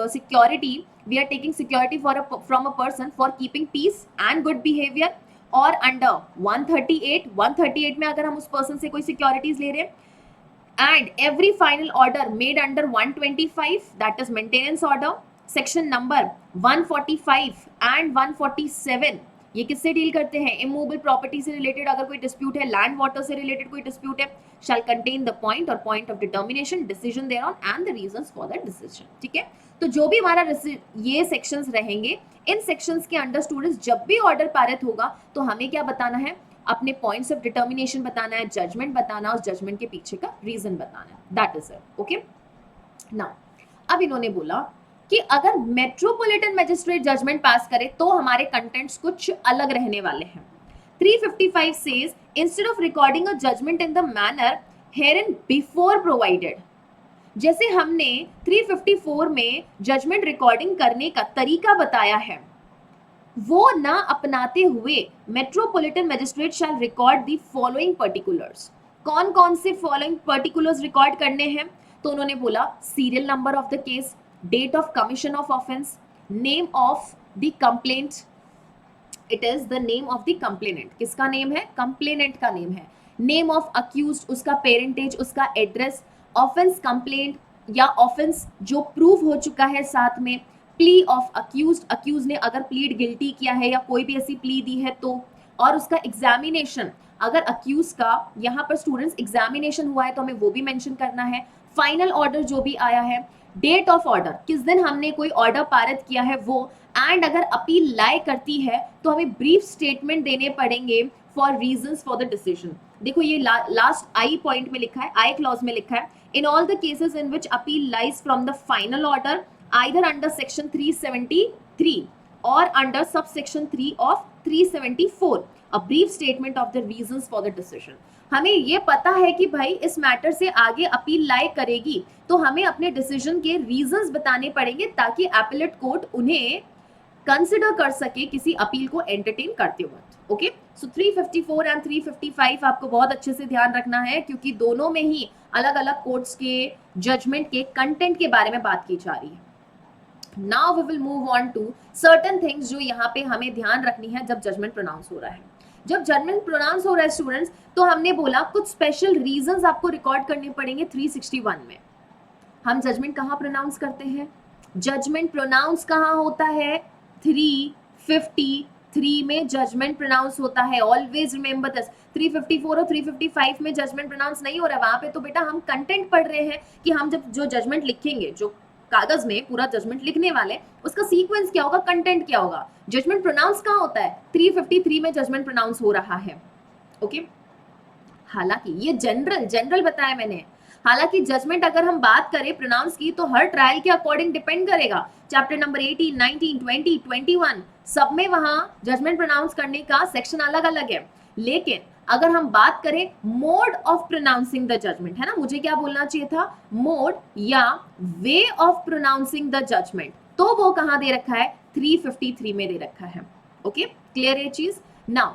security, we are taking security from a person for keeping peace and good behaviour, और अंडर 138 में अगर हम उस पर्सन से कोई सिक्योरिटीज ले रहे हैं, and every final order made under 125 that is maintenance order, section number 145 and 147, ये किससे डील करते हैं? इमूवेबल प्रॉपर्टी से रिलेटेड अगर कोई डिस्प्यूट है, लैंड वाटर से रिलेटेड कोई डिस्प्यूट है, शैल कंटेन द पॉइंट और point of determination, decision thereon and the reasons for the decision. ठीक है, तो जो भी हमारा ये सेक्शंस रहेंगे, इन सेक्शंस के अंडर स्टूडेंट्स जब भी ऑर्डर पारित होगा तो हमें क्या बताना है? अपने पॉइंट्स ऑफ डिटर्मिनेशन बताना है, जजमेंट बताना, उस जजमेंट के पीछे का रीजन बताना है। That is it. Okay, now अब इन्होंने बोला कि अगर मेट्रोपॉलिटन मैजिस्ट्रेट जजमेंट पास करे तो हमारे कंटेंट्स कुछ अलग रहने वाले हैं। 355 says instead of recording a judgment in the manner hereinbefore provided, जैसे हमने 354 में जजमेंट रिकॉर्डिंग करने का तरीका बताया है, वो ना अपनाते हुए metropolitan magistrate shell record the following particulars. कौन कौन से फॉलोइंग पर्टिकुलर्स रिकॉर्ड करने हैं? तो उन्होंने बोला serial number of the case, date of commission of offence, name of the complaint, it is the name of the complainant. किसका name है? कंप्लेनेंट का नेम है। नेम ऑफ अक्यूज्ड, उसका पेरेंटेज, उसका एड्रेस, ऑफेंस कंप्लेंट या offence जो prove हो चुका है साथ में, प्ली ऑफ अक्यूज्ड, अक्यूज ने अगर प्लीड गिल्टी किया है या कोई भी ऐसी प्ली दी है तो, और उसका एग्जामिनेशन, अगर अक्यूज का यहाँ पर स्टूडेंट्स एग्जामिनेशन हुआ है तो हमें वो भी मेंशन करना है, फाइनल ऑर्डर जो भी आया है, डेट ऑफ ऑर्डर, किस दिन हमने कोई ऑर्डर पारित किया है वो, एंड अगर अपील लाई करती है तो हमें ब्रीफ स्टेटमेंट देने पड़ेंगे for reasons for the decision. देखो ये लास्ट आई पॉइंट में लिखा है, आई क्लॉज में लिखा है, in all the cases in which appeal lies from the final order either under section 373 or under subsection 3 of 374 a brief statement of the reasons for the decision। हमें ये पता है कि भाई इस मैटर से आगे अपील लाई करेगी तो हमें अपने डिसीजन के रीजंस बताने पड़ेंगे ताकि एपेलेट कोर्ट उन्हें कंसिडर कर सके किसी अपील को एंटरटेन करते वक्त। ओके, सो 354 एंड 355 आपको बहुत अच्छे से ध्यान रखना है क्योंकि दोनों में ही अलग अलग कोर्ट्स के जजमेंट के कंटेंट के बारे में बात की जा रही है। Now we will move on to certain things जो यहाँ पे हमें ध्यान रखनी है जब जजमेंट प्रोनाउंस हो रहा है। जब जजमेंट प्रोनाउंस हो रहा है स्टूडेंट्स तो हमने बोला कुछ स्पेशल रीजंस आपको रिकॉर्ड करने पड़ेंगे। 361 में हम जजमेंट कहाँ प्रोनाउंस करते हैं? जजमेंट प्रोनाउंस कहाँ होता है? 353 में जजमेंट प्रोनाउंस होता है। Always remember this. 354 और 355 में जजमेंट प्रोनाउंस नहीं हो रहा है, वहां पे तो बेटा हम कंटेंट पढ़ रहे हैं कि हम जब जो जजमेंट लिखेंगे, जो कागज में पूरा जजमेंट लिखने वाले, उसका सीक्वेंस क्या होगा, कंटेंट क्या होगा। जजमेंट प्रोनाउंस कहाँ होता है? 353 में जजमेंट प्रोनाउंस हो रहा है। ओके, हालांकि ये जनरल बताया मैंने, हालांकि जजमेंट अगर हम बात करें प्रोनाउंस की तो हर ट्रायल के अकॉर्डिंग डिपेंड करेगा। चैप्टर नंबर 18, 19, 20, 21 सब में वहां जजमेंट प्रोनाउंस करने का सेक्शन अलग अलग है। लेकिन अगर हम बात करें mode of pronouncing the judgement, है ना, मुझे क्या बोलना चाहिए था? मोड या way of pronouncing the judgement, तो वो कहां दे रखा है? 353 में दे रखा है। ओके, क्लियर ये चीज। नाउ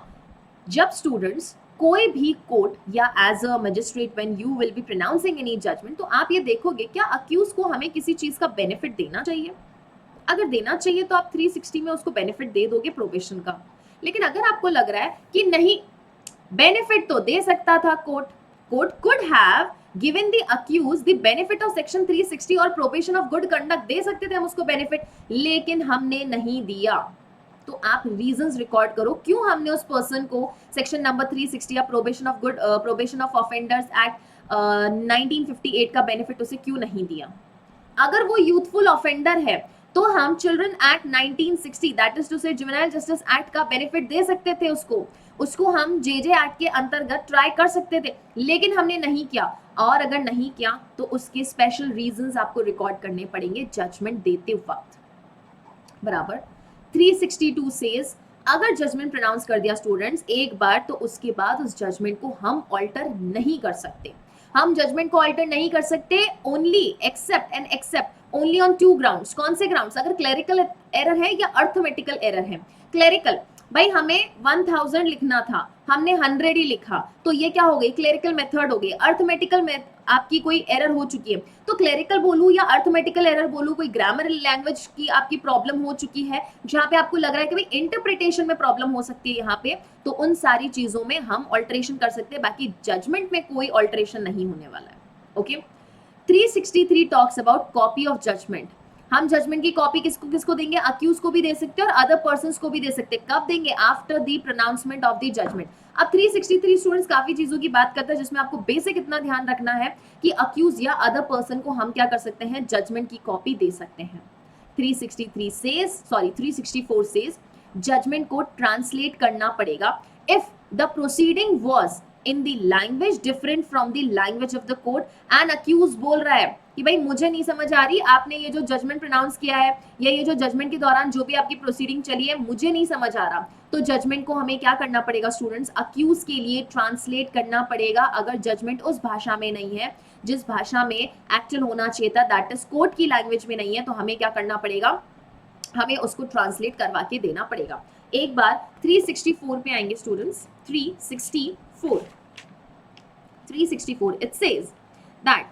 जब स्टूडेंट्स कोई भी कोर्ट या as a magistrate when you will be pronouncing any judgement, तो आप ये देखोगे क्या अक्यूज को हमें किसी चीज का बेनिफिट देना चाहिए? अगर देना चाहिए तो आप 360 में उसको बेनिफिट दे दोगे प्रोबेशन का। लेकिन अगर आपको लग रहा है कि नहीं, बेनिफिट तो दे सकता था court could have given the accuse the benefit of section 360 और प्रोबेशन ऑफ गुड कंडक्ट, दे सकते थे हम उसको बेनिफिट, लेकिन हमने नहीं दिया। तो आप रीजंस रिकॉर्ड करो क्यों हमने उस पर्सन को सेक्शन नंबर 360 या प्रोबेशन ऑफ ऑफेंडर्स एक्ट 1958 का बेनिफिट उसे क्यों नहीं दिया। अगर वो यूथफुल ऑफेंडर है तो हम children act 1960 that is to say juvenile justice act का बेनिफिट दे सकते थे उसको हम जेजे एक्ट के अंतर्गत ट्राई कर सकते थे, लेकिन हमने नहीं किया। और अगर नहीं किया तो उसके स्पेशल रीजंस आपको रिकॉर्ड करने पड़ेंगे जजमेंट देते वक्त। बराबर 362 सेज अगर जजमेंट प्रोनाउंस कर दिया स्टूडेंट्स एक बार तो उसके बाद उस जजमेंट को हम ऑल्टर नहीं कर सकते। हम जजमेंट को ऑल्टर नहीं कर सकते only except only on 2 grounds. कौन से ग्राउंड्स? अगर क्लेरिकल एरर है या अर्थमेटिकल एरर है। क्लेरिकल, भाई हमें 1000 लिखना था, हमने 100 ही लिखा, तो ये क्या हो गई? क्लेरिकल मेथड हो गई। अर्थमेटिकल में आपकी कोई एरर हो चुकी है, तो क्लेरिकल बोलूं या अर्थमेटिकल एरर बोलूं, कोई ग्रामर लैंग्वेज की आपकी प्रॉब्लम हो चुकी है जहां पे आपको लग रहा है कि भाई इंटरप्रिटेशन में प्रॉब्लम हो सकती है यहाँ पे, तो उन सारी चीजों में हम ऑल्टरेशन कर सकते हैं, बाकी जजमेंट में कोई ऑल्टरेशन नहीं होने वाला है। Okay, 363 talks about copy of judgment. हम जजमेंट की कॉपी किसको किसको देंगे, अक्यूज को भी दे सकते हैं और अदर पर्सन्स को भी दे सकते हैं। कब देंगे, after the pronouncement of the judgment. अब 363 स्टूडेंट्स काफी चीजों की बात करता है जिसमें आपको बेसिक इतना ध्यान रखना है कि अक्यूज या अदर पर्सन को हम क्या कर सकते हैं, जजमेंट की कॉपी दे सकते हैं। 364 सेज जजमेंट को ट्रांसलेट करना पड़ेगा if the proceeding was in the language different from the language of the court and accused बोल रहा है कि भाई मुझे नहीं समझ आ रही, आपने ये जो जजमेंट प्रोनाउंस किया है या ये जो जजमेंट के दौरान जो भी आपकी प्रोसीडिंग चली है मुझे नहीं समझ आ रहा, तो जजमेंट को हमें क्या करना पड़ेगा स्टूडेंट्स, अक्यूज के लिए ट्रांसलेट करना पड़ेगा। अगर जजमेंट उस भाषा में नहीं है जिस भाषा में एक्चुअल होना चाहिए था, दैट इज कोर्ट की लैंग्वेज में नहीं है, तो हमें क्या करना पड़ेगा, हमें उसको ट्रांसलेट करवा के देना पड़ेगा। एक बार 364 पे आएंगे students, 364 it says that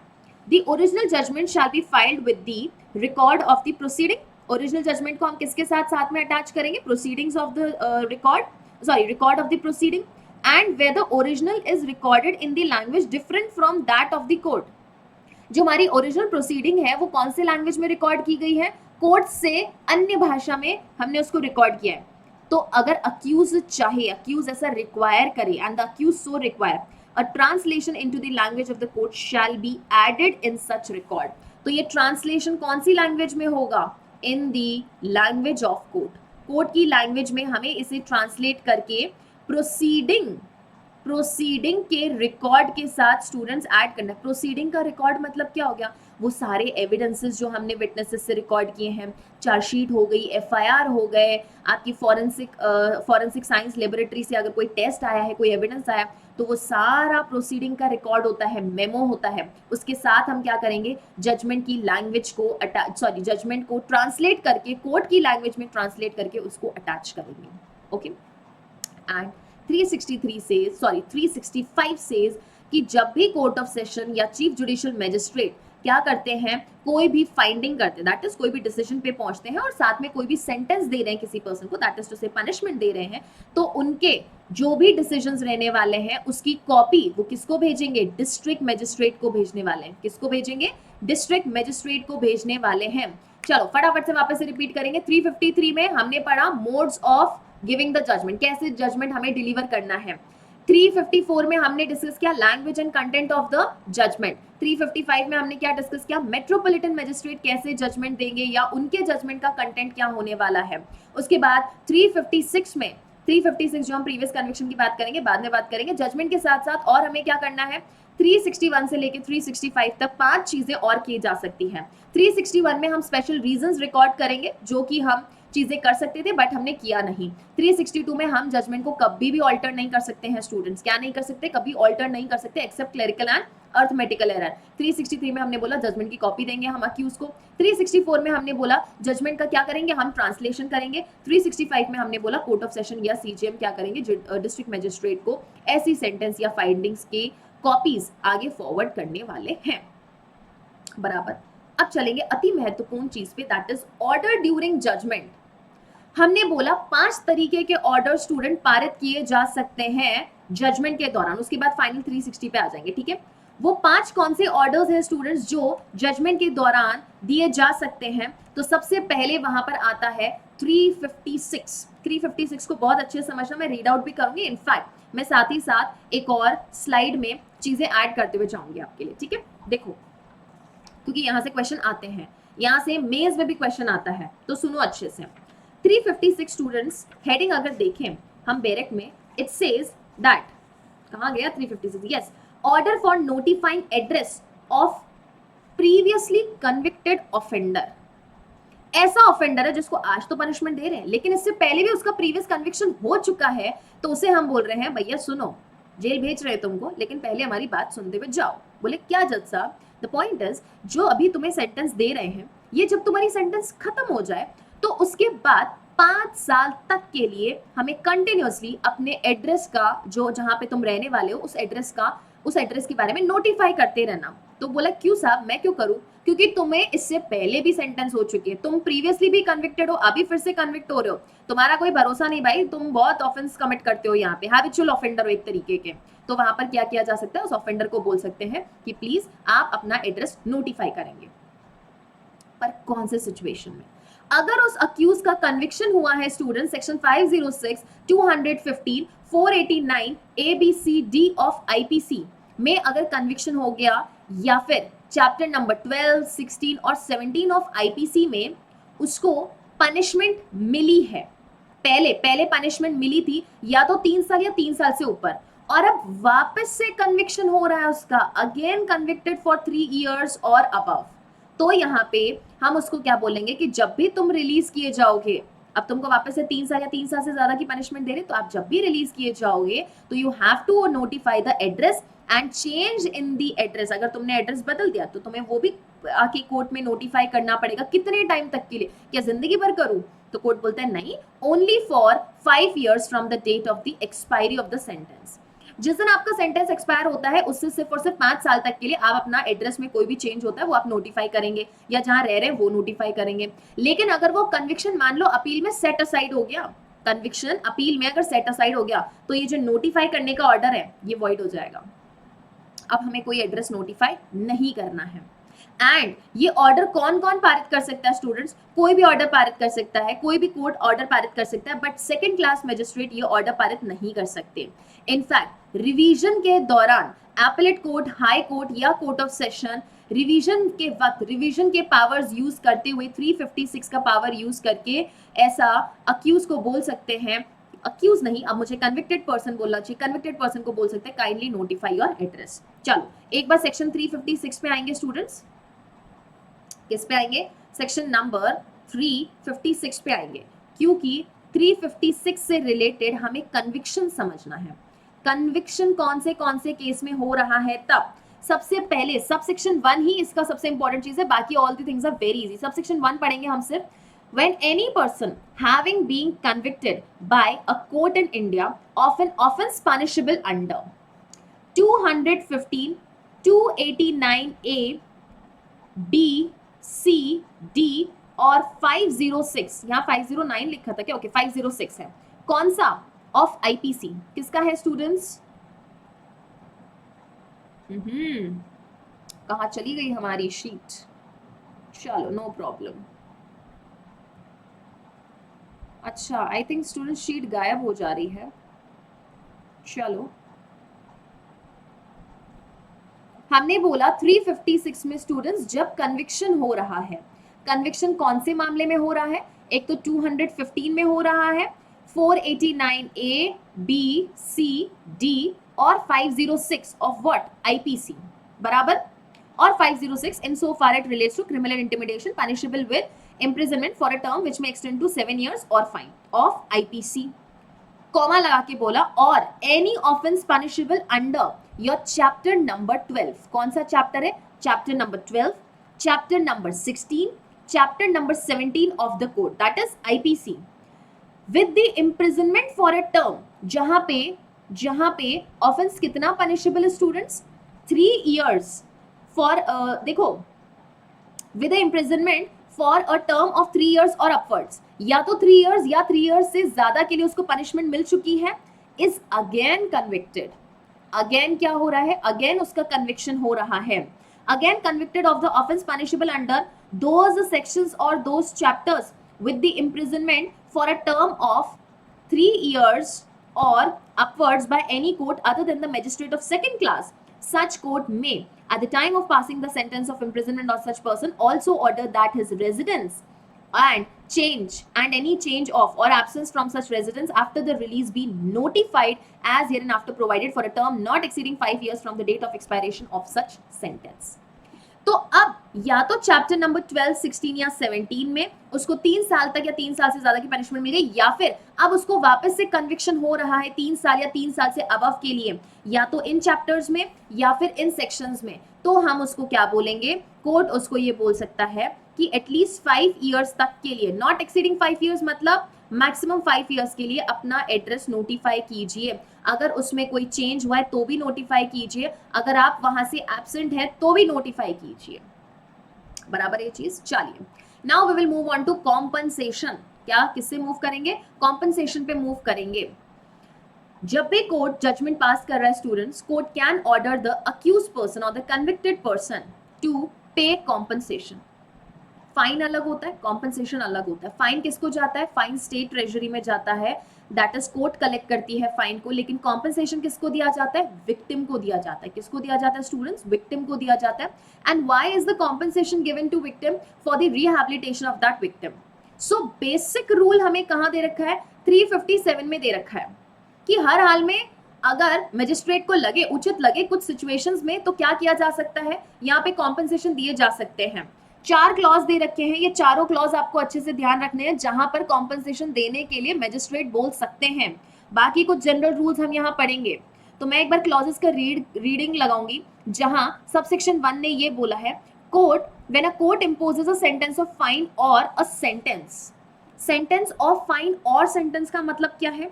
the original judgment shall be filed with the record of the proceeding। Original judgment को हम किसके साथ साथ में अटैच करेंगे, proceedings of the record of the proceeding and where the original is recorded in the language different from that of the court. जो हमारी original proceeding है वो कौन से लैंग्वेज में रिकॉर्ड की गई है, कोर्ट से अन्य भाषा में हमने उसको रिकॉर्ड किया है। तो अगर अक्यूज चाहे, अक्यूज ऐसा रिक्वायर करे and the accused so require, a translation into the language of the court shall be added in such record। तो ये ट्रांसलेशन कौन सी लैंग्वेज में होगा, इन दी लैंग्वेज ऑफ कोर्ट, कोर्ट की लैंग्वेज में हमें इसे ट्रांसलेट करके प्रोसीडिंग के रिकॉर्ड के साथ स्टूडेंट्स ऐड करना। प्रोसीडिंग का रिकॉर्ड मतलब क्या हो गया, वो सारे एविडेंसेस जो हमने विटनेसेस से रिकॉर्ड किए हैं, चार्जशीट हो गई, एफआईआर हो गए, आपकी फॉरेंसिक साइंस लेबोरेटरी से अगर कोई टेस्ट आया है, कोई एविडेंस आया, तो वो सारा प्रोसीडिंग का रिकॉर्ड होता है, मेमो होता है। उसके साथ हम क्या करेंगे, जजमेंट की लैंग्वेज को जजमेंट को ट्रांसलेट करके, कोर्ट की लैंग्वेज में ट्रांसलेट करके उसको अटैच करेंगे। ओके, एंड 365 सेज कि जब भी कोर्ट ऑफ सेशन या चीफ जुडिशियल मैजिस्ट्रेट क्या करते हैं, कोई भी फाइंडिंग करते हैं, दैट इज कोई भी डिसीजन पे पहुंचते हैं और साथ में कोई भी सेंटेंस दे रहे हैं किसी पर्सन को, दैट इज टू से पनिशमेंट दे रहे हैं, तो उनके जो भी डिसीजंस रहने वाले हैं उसकी कॉपी वो किसको भेजेंगे, डिस्ट्रिक्ट मैजिस्ट्रेट को भेजने वाले हैं। किसको भेजेंगे, डिस्ट्रिक्ट मैजिस्ट्रेट को भेजने वाले हैं। चलो फटाफट से वापस से रिपीट करेंगे। 353 में हमने पढ़ा modes of giving the judgment, कैसे जजमेंट हमें डिलीवर करना है। 354 में हमने डिस्कस किया language and content of the judgment. 355 में हमने क्या डिस्कस किया, मेट्रोपॉलिटन मैजिस्ट्रेट कैसे जजमेंट देंगे या उनके जजमेंट का कंटेंट क्या होने वाला है। उसके बाद 356 जो हम प्रीवियस कन्विक्शन की बात करेंगे, बाद में बात करेंगे। जजमेंट के साथ साथ और हमें क्या करना है, 361 से लेके 365 तक 5 चीजें और की जा सकती हैं। 361 में हम स्पेशल रीजंस रिकॉर्ड करेंगे जो कि हम चीजें कर सकते थे बट हमने किया नहीं। 362 में हम जजमेंट को कभी भी ऑल्टर नहीं कर सकते हैं स्टूडेंट्स, क्या नहीं कर सकते, कभी ऑल्टर नहीं कर सकते except clerical and arithmetical error. 363 में हमने बोला जजमेंट की कॉपी देंगे हम अक्यूज को। 364 में हमने बोला जजमेंट का क्या करेंगे, हम ट्रांसलेशन करेंगे। 365 में हमने बोला कोर्ट ऑफ सेशन या सीजीएम क्या करेंगे, डिस्ट्रिक्ट मैजिस्ट्रेट को ऐसी सेंटेंस या फाइंडिंग्स की कॉपीज आगे फॉरवर्ड करने वाले हैं। बराबर। अब चलेंगे अति महत्वपूर्ण चीज पे, that is order during judgment. हमने बोला 5 तरीके के ऑर्डर स्टूडेंट पारित किए जा सकते हैं जजमेंट के दौरान, उसके बाद फाइनल 360 पे आ जाएंगे, ठीक है। वो 5 कौन से ऑर्डर्स हैं स्टूडेंट्स जो जजमेंट के दौरान दिए जा सकते हैं, तो सबसे पहले वहां पर आता है 356। 356 को बहुत अच्छे से समझना, मैं रीड आउट भी करूंगी, इनफैक्ट मैं साथ ही साथ एक और स्लाइड में चीजें ऐड करते हुए जाऊंगी आपके लिए, ठीक है। देखो, क्योंकि यहाँ से क्वेश्चन आते हैं, यहाँ से मेज में भी क्वेश्चन आता है, तो सुनो अच्छे से। 356 स्टूडेंट्स हेडिंग अगर देखें हम बैरक में, इट सेज दैट, कहाँ गया 356, yes, order for notifying address of previously convicted offender. ऐसा ऑफेंडर है जिसको आज तो पनिशमेंट दे रहे हैं लेकिन इससे पहले भी उसका प्रीवियस कन्विक्शन हो चुका है, तो उसे हम बोल रहे हैं भैया सुनो, जेल भेज रहे तुमको लेकिन पहले हमारी बात सुनते हुए जाओ। बोले क्या जज साहब, द पॉइंट इज जो अभी तुम्हें सेंटेंस दे रहे हैं, ये जब तुम्हारी सेंटेंस खत्म हो जाए तो उसके बाद 5 साल तक के लिए हमें कंटिन्यूअसली अपने एड्रेस का, जो जहां पे तुम रहने वाले हो उस एड्रेस के बारे में नोटिफाई करते रहना। तो बोला क्यों साहब, मैं क्यों करूं, क्योंकि तुम्हें इससे पहले भी सेंटेंस हो चुकी है, तुम प्रीवियसली भी कन्विक्टेड हो, अभी फिर से कन्विक्ट हो रहे हो, तुम्हारा कोई भरोसा नहीं भाई, तुम बहुत ऑफेंस कमिट करते हो, यहाँ पे हैबिचुअल ऑफेंडर हो एक तरीके के। तो वहां पर क्या किया जा सकता है, उस ऑफेंडर को बोल सकते हैं कि प्लीज आप अपना एड्रेस नोटिफाई करेंगे। पर कौन से सिचुएशन में? अगर उस अक्यूज का कन्विक्शन हुआ है student section 506, 215, 489 A B C D of IPC में अगर कन्विक्शन हो गया, या फिर चैप्टर नंबर 12, 16 और 17 ऑफ आईपीसी में उसको पनिशमेंट मिली है, पहले पनिशमेंट मिली थी या तो 3 साल या 3 साल से ऊपर, और अब वापस से कन्विक्शन हो रहा है उसका, अगेन कन्विक्टेड फॉर 3 इयर्स और अबव, तो यहाँ पे हम उसको क्या बोलेंगे कि जब भी तुम रिलीज किए जाओगे, अब तुमको वापस से 3 साल या 3 साल से ज्यादा की पनिशमेंट दे रहे, तो आप जब भी रिलीज किए जाओगे तो you have to notify the address and change in the address. अगर तुमने एड्रेस बदल दिया तो तुम्हें वो भी आके कोर्ट में नोटिफाई करना पड़ेगा। कितने टाइम तक के लिए? क्या जिंदगी भर करूं? तो कोर्ट बोलता है नहीं, only for 5 years from the date of the expiry of the sentence. जिस दिन आपका सेंटेंस एक्सपायर होता है उससे सिर्फ और सिर्फ 5 साल तक के लिए आप अपना एड्रेस में कोई भी चेंज होता है वो आप नोटिफाई करेंगे, या जहां रह रहे हैं वो नोटिफाई करेंगे। लेकिन अगर वो कन्विक्शन मान लो अपील में सेट असाइड हो गया, कन्विक्शन अपील में अगर सेट असाइड हो गया, तो ये जो नोटिफाई करने का ऑर्डर है ये वॉइड हो जाएगा। अब हमें कोई एड्रेस नोटिफाई नहीं करना है। एंड ये ऑर्डर कौन कौन पारित कर सकता है स्टूडेंट्स? कोई भी ऑर्डर पारित कर सकता है, कोई भी कोर्ट ऑर्डर पारित कर सकता है, बट सेकंड क्लास मजिस्ट्रेट ये ऑर्डर पारित नहीं कर सकते। इनफैक्ट रिवीजन के दौरान एपेलेट कोर्ट, हाई कोर्ट या कोर्ट ऑफ सेशन रिवीजन के वक्त रिवीजन के पावर्स यूज करते हुए 356 का पावर यूज करके ऐसा अक्यूज को बोल सकते हैं, अक्यूज नहीं, अब मुझे कन्विक्टेड पर्सन बोलना चाहिए, कन्विक्टेड पर्सन को बोल सकते हैं काइंडली नोटिफाई योर एड्रेस। चलो एक बार सेक्शन 356 में आएंगे स्टूडेंट्स, किस पे आएंगे? सेक्शन नंबर 356 पे आएंगे, क्योंकि 356 से रिलेटेड हमें कन्विक्शन समझना है। कन्विक्शन कौन से केस में हो रहा है तब। सबसे पहले सबसेक्शन 1 ही इसका सबसे इंपॉर्टेंट चीज है, बाकी all the things are very easy. Subsection 1 पढ़ेंगे हम सिर्फ। When any person having been convicted by a court in India of an offense punishable under 215, 289A, B, C, D और 506, यहाँ 509 लिखा था क्या? ओके 506 है। कौन सा? Of IPC. किसका है स्टूडेंट्स? कहाँ चली गई हमारी शीट? चलो नो प्रॉब्लम। अच्छा आई थिंक स्टूडेंट शीट गायब हो जा रही है। चलो हमने बोला 356 में स्टूडेंट्स जब कन्विक्शन हो रहा है, कन्विक्शन कौन से मामले में हो रहा है? एक तो 215 में हो रहा है, 489A, B, C, D और 506 ऑफ व्हाट? आईपीसी बराबर। और 506 in so far it relates to criminal intimidation punishable with imprisonment for a term which may extend to 7 years or fine of IPC, comma लगा के बोला, और any offense punishable under your chapter number 12। कौन सा chapter है? Chapter number 12, chapter number 16, chapter number 17 of the code, that is IPC, with the imprisonment for a term, जहां पे offence कितना पनिशेबल है स्टूडेंट्स? 3 years फॉर देखो with imprisonment for a term of 3 years और upwards, या तो 3 years या 3 years से ज्यादा के लिए उसको पनिशमेंट मिल चुकी है, इज अगेन कन्विक्टेड। अगेन क्या हो रहा है? अगेन उसका कन्विक्शन हो रहा है। Again convicted of the offence punishable under those sections और those chapters with the imprisonment for a term of 3 years or upwards by any court other than the magistrate of second class. Such court may, at the time of passing the sentence of imprisonment on such person, also order that his residence and any change of or absence from such residence after the release be notified as hereinafter provided for a term not exceeding 5 years from the date of expiration of such sentence. तो अब या तो chapter number 12, 16 या 17 में उसको 3 साल तक या 3 साल से ज्यादा की पनिशमेंट मिल गई, या फिर अब उसको वापस से कन्विक्शन हो रहा है 3 साल या 3 साल से अबव के लिए, या तो इन चैप्टर्स में या फिर इन सेक्शंस में, तो हम उसको क्या बोलेंगे? कोर्ट उसको ये बोल सकता है कि एटलीस्ट 5 years तक के लिए, नॉट एक्सीडिंग 5 years मतलब मैक्सिमम 5 years के लिए अपना एड्रेस नोटिफाई कीजिए। अगर उसमें कोई चेंज हुआ है तो भी नोटिफाई कीजिए, अगर आप वहां से एब्सेंट है तो भी नोटिफाई कीजिए। बराबर ये चीज। चलिए now we will move on to compensation. क्या किससे मूव करेंगे? कॉम्पनसेशन पे मूव करेंगे। जब भी कोर्ट जजमेंट पास कर रहा है students, court can order the accused person और the convicted person to pay compensation. Fine अलग होता है, कॉम्पनसेशन अलग होता है। फाइन किसको जाता है? फाइन स्टेट ट्रेजरी में जाता है, दैट इज कोर्ट कलेक्ट करती है फाइन को, लेकिन कॉम्पनसेशन किसको दिया जाता है? विक्टिम को दिया जाता है। किसको दिया जाता है स्टूडेंट्स? विक्टिम को दिया जाता है। And why is the compensation given to victim? For the rehabilitation of that victim. So basic rule हमें कहां दे रखा है? 357 में दे रखा है कि हर हाल में अगर मजिस्ट्रेट को लगे, उचित लगे कुछ सिचुएशंस में, तो क्या किया जा सकता है? यहाँ पे कॉम्पनसेशन दिए जा सकते हैं। 4 क्लॉज दे रखे हैं, ये चारों क्लॉज आपको अच्छे से ध्यान रखने हैं जहां पर कॉम्पनसेशन देने के लिए मजिस्ट्रेट बोल सकते हैं। बाकी कुछ जनरल रूल्स हम यहाँ पढ़ेंगे। तो मैं एक बार क्लॉजेस का रीडिंग लगाऊंगी, जहां सबसेक्शन 1 ने ये बोला है, court when a court imposes a sentence of fine और a sentence. Sentence of fine और सेंटेंस का मतलब क्या है?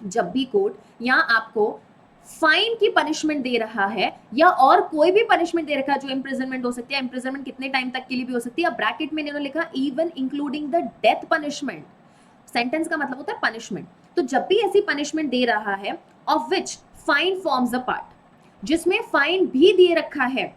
जब भी कोर्ट यहाँ आपको फाइन की पनिशमेंट दे रहा है या और कोई भी पनिशमेंट दे रखा है, जो इम्प्रिजनमेंट हो सकती है, इम्प्रिजनमेंट कितने टाइम तक के लिए भी हो सकती है, ब्रैकेट में इन्होंने लिखा even including the death punishment. Sentence का मतलब होता है पनिशमेंट। तो जब भी ऐसी पनिशमेंट दे रहा है of which fine forms a part, जिसमें फाइन भी दे रखा है,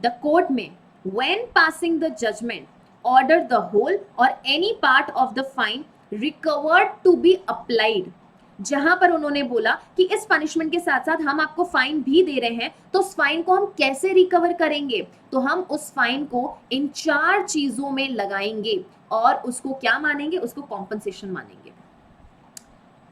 द कोर्ट में when passing the judgment order the whole और any part of the fine recovered to be applied. जहां पर उन्होंने बोला कि इस पनिशमेंट के साथ साथ हम आपको फाइन भी दे रहे हैं, तो उस फाइन को हम कैसे रिकवर करेंगे? तो हम उस फाइन को इन 4 चीजों में लगाएंगे और उसको क्या मानेंगे? उसको कॉम्पनसेशन मानेंगे।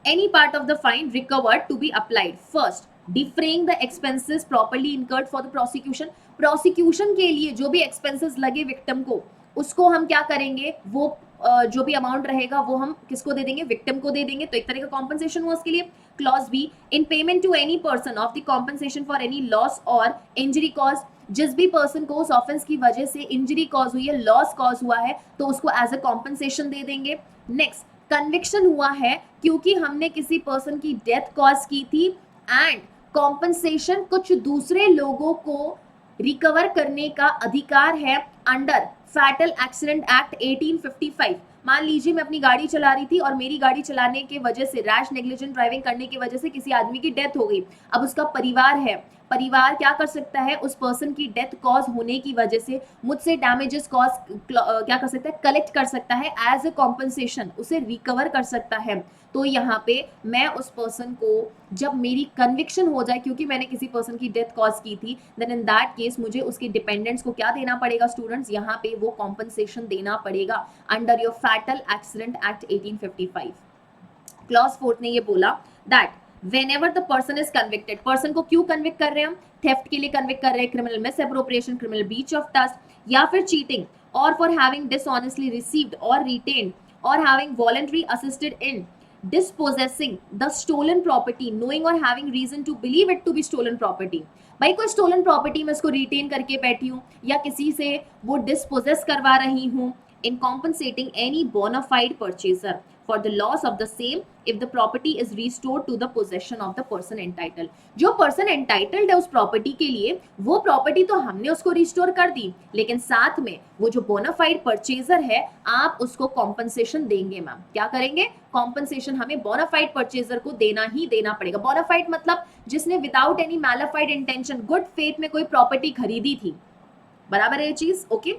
Any part of the fine recovered to be applied. First, defraying the expenses properly incurred for the prosecution. Prosecution के लिए जो भी एक्सपेंसेस लगे विक्टिम को, उसको हम क्या करेंगे? वो जो भी अमाउंट रहेगा वो हम किसको दे देंगे? विक्टिम को दे देंगे। तो एक तरह का कॉम्पनसेशन हुआ उसके लिए। Clause B, in payment to any person of the compensation for any loss और इंजरी कॉज। जिस भी पर्सन को उस ऑफेंस की वजह से इंजरी कॉज हुई है, लॉस कॉज हुआ है, तो उसको एज अ कॉम्पनसेशन दे देंगे। नेक्स्ट, कन्विक्शन हुआ है क्योंकि हमने किसी पर्सन की डेथ कॉज की थी एंड कॉम्पनसेशन कुछ दूसरे लोगों को रिकवर करने का अधिकार है अंडर फैटल एक्सीडेंट एक्ट 1855। मान लीजिए मैं अपनी गाड़ी चला रही थी और मेरी गाड़ी चलाने के वजह से, रैश नेग्लिजेंट ड्राइविंग करने की वजह से किसी आदमी की डेथ हो गई। अब उसका परिवार है, परिवार क्या कर सकता है? उस पर्सन की डेथ कॉज होने की वजह से मुझसे डैमेजेस कॉज क्या कर सकता है? कलेक्ट कर सकता है एज ए कॉम्पनसेशन, उसे रिकवर कर सकता है। तो यहाँ पे मैं उस पर्सन को, जब मेरी कन्विक्शन हो जाए क्योंकि मैंने किसी पर्सन की डेथ कॉज की थी, देन इन दैट केस मुझे उसके डिपेंडेंट्स को क्या देना पड़ेगा स्टूडेंट्स? यहाँ पे वो कॉम्पनसेशन देना पड़ेगा under your fatal accident act 1855। Clause 4 ने ये बोला that whenever the person is convicted, person को क्यों कन्विक्ट कर रहे हैं हम? थेफ्ट के लिए कन्विक्ट कर रहे हैं, criminal misappropriation, criminal breach of trust, या फिर चीटिंग, और फॉर हैविंग डिसऑनेस्टली रिसीव्ड और रिटेन्ड और having voluntary assisted in dispossessing the stolen property knowing or having reason to believe it to be stolen property। भाई कोई stolen property में उसको retain करके बैठी हूँ या किसी से वो डिस्पोजेस करवा रही हूँ, in compensating any bona fide purchaser for the loss of the same if the property is restored to the possession of the person entitled। जो person entitled है उस प्रॉपर्टी के लिए, वो प्रॉपर्टी तो हमने उसको रिस्टोर कर दी, लेकिन साथ में वो जो bona fide purchaser है, आप उसको कॉम्पनसेशन देंगे। मैम क्या करेंगे? कॉम्पनसेशन हमें bona fide purchaser को देना ही देना पड़ेगा। bona fide मतलब जिसने without any mala fide intention good faith में कोई प्रॉपर्टी खरीदी थी, बराबर है ये चीज? ओके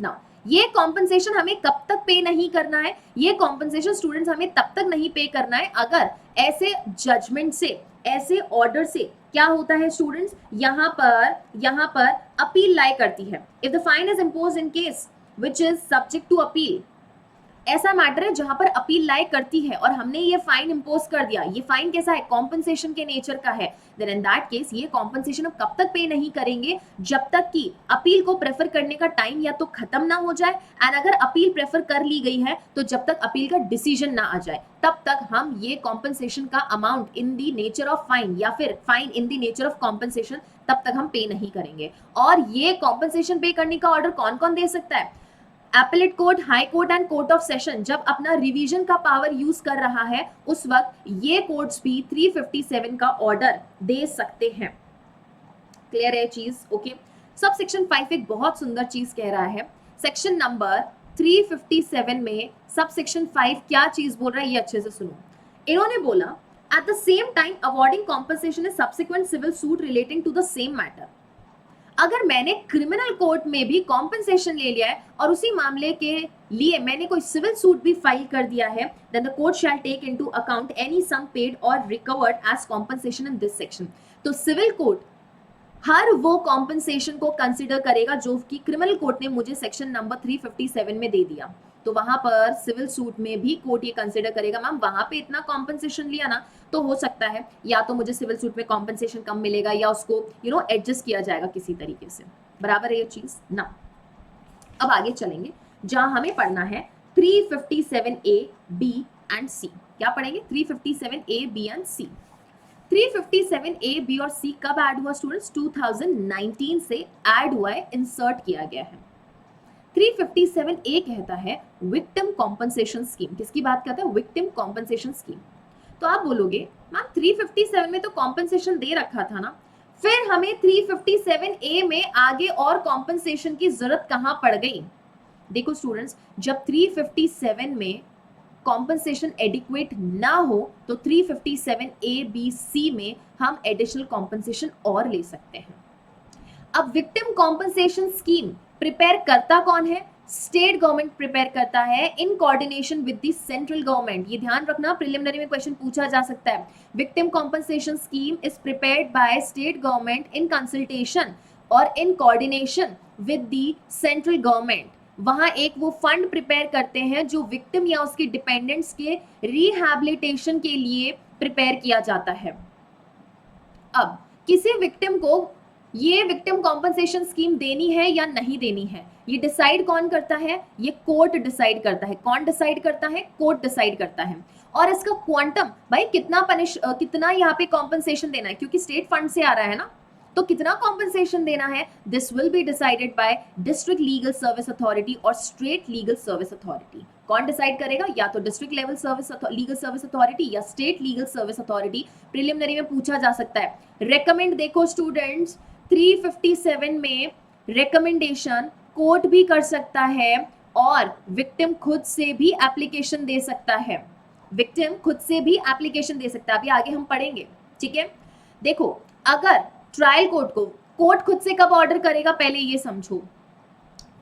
नाउ ये कॉम्पनसेशन हमें कब तक पे नहीं करना है? ये कॉम्पनसेशन स्टूडेंट्स हमें तब तक नहीं पे करना है अगर ऐसे जजमेंट से, ऐसे ऑर्डर से क्या होता है स्टूडेंट्स? यहाँ पर अपील लाई करती है। If the fine is imposed in case which is subject to appeal, ऐसा मैटर है जहां पर अपील लाई करती है और हमने ये फाइन इंपोज कर दिया, ये फाइन कैसा है? कॉम्पनसेशन के नेचर का है। देन इन दैट केस ये कॉम्पनसेशन अब कब तक पे नहीं करेंगे? जब तक कि अपील को प्रेफर करने का टाइम या तो खत्म ना हो जाए, एंड अगर अपील प्रेफर कर ली गई है तो जब तक अपील का डिसीजन ना आ जाए, तब तक हम ये कॉम्पनसेशन का amount in the nature of fine या फिर fine in the nature of compensation तब तक हम पे नहीं करेंगे। और ये कॉम्पनसेशन पे करने का ऑर्डर कौन कौन दे सकता है? Appellate court, high court and court of session जब अपना रिवीजन का पावर यूज कर रहा है, उस वक्त ये कोर्ट्स भी 357 का ऑर्डर दे सकते हैं। क्लियर है चीज? ओके। सब सेक्शन 5 एक बहुत सुंदर चीज कह रहा है। सेक्शन नंबर 357 में सब सेक्शन 5 क्या चीज बोल रहा है, ये अच्छे से सुनो। इन्होंने बोला at the same time awarding compensation is subsequent civil suit relating to the same matter. अगर मैंने क्रिमिनल कोर्ट में भी कॉम्पनसेशन ले लिया है और उसी मामले के लिए मैंने कोई सिविल सूट भी फाइल कर दिया है, then the court shall take into account any sum paid और recovered as compensation in this section. तो सिविल कोर्ट हर वो कॉम्पनसेशन को कंसिडर करेगा जो कि क्रिमिनल कोर्ट ने मुझे सेक्शन नंबर 357 में दे दिया। तो वहां पर सिविल सूट में भी कोर्ट ये कंसिडर करेगा, मैम वहां पे इतना कॉम्पनसेशन लिया ना, तो हो सकता है या तो मुझे सिविल सूट में कॉम्पनसेशन कम मिलेगा या उसको एडजस्ट किया जाएगा किसी तरीके से। बराबर है ये चीज ना। अब आगे चलेंगे जहां हमें पढ़ना है 357A B एंड C। क्या पढ़ेंगे? 357A B and C। 357A B और C कब ऐड हुआ स्टूडेंट्स? 2019 से ऐड हुआ है, इंसर्ट किया गया है। 357A कहता है विक्टिम कॉम्पनसेशन स्कीम। किसकी बात करता है? Victim compensation scheme. तो आप बोलोगे मैम 357 में तो कॉम्पनसेशन दे रखा था ना, फिर हमें 357A में आगे और कॉम्पनसेशन की जरूरत कहां पड़ गई? देखो स्टूडेंट्स, जब 357 में कॉम्पनसेशन एडिक्वेट ना हो तो 357A B C में हम एडिशनल कॉम्पनसेशन और ले सकते हैं। अब विक्टिम कॉम्पनसेशन स्कीम प्रिपेयर करता कौन है? स्टेट गवर्नमेंट प्रिपेयर करता है इन coordination with the central government. ये ध्यान रखना, प्रिलिमिनरी में क्वेश्चन पूछा जा सकता है। Victim compensation scheme is prepared by state government in consultation और in coordination with the central government. वहां एक वो फंड प्रिपेयर करते हैं जो विक्टिम या उसके डिपेंडेंट्स के रिहैबिलिटेशन के लिए प्रिपेयर किया जाता है। अब किसी विक्टिम को ये विक्टिम कॉम्पनसेशन स्कीम देनी है या नहीं देनी है, ये डिसाइड कौन करता है? ये कोर्ट डिसाइड करता है। कौन डिसाइड करता है? कोर्ट डिसाइड करता है। और इसका क्वांटम, भाई कितना यहाँ पे कॉम्पनसेशन देना है, क्योंकि स्टेट फंड से आ रहा है ना, तो कितना कॉम्पनसेशन देना है, this will be decided by district legal service authority और स्टेट लीगल सर्विस अथॉरिटी। कौन डिसाइड करेगा? या तो district level legal service authority या state legal service authority. Preliminary में पूछा जा सकता है। रेकमेंड देखो स्टूडेंट्स, 357 में रिकमेंडेशन कोर्ट भी कर सकता है और विक्टिम खुद से भी एप्लीकेशन दे सकता है। विक्टिम खुद से भी एप्लीकेशन दे सकता है। अभी आगे हम पढ़ेंगे, ठीक है। देखो, अगर ट्रायल कोर्ट खुद से कब ऑर्डर करेगा, पहले ये समझो।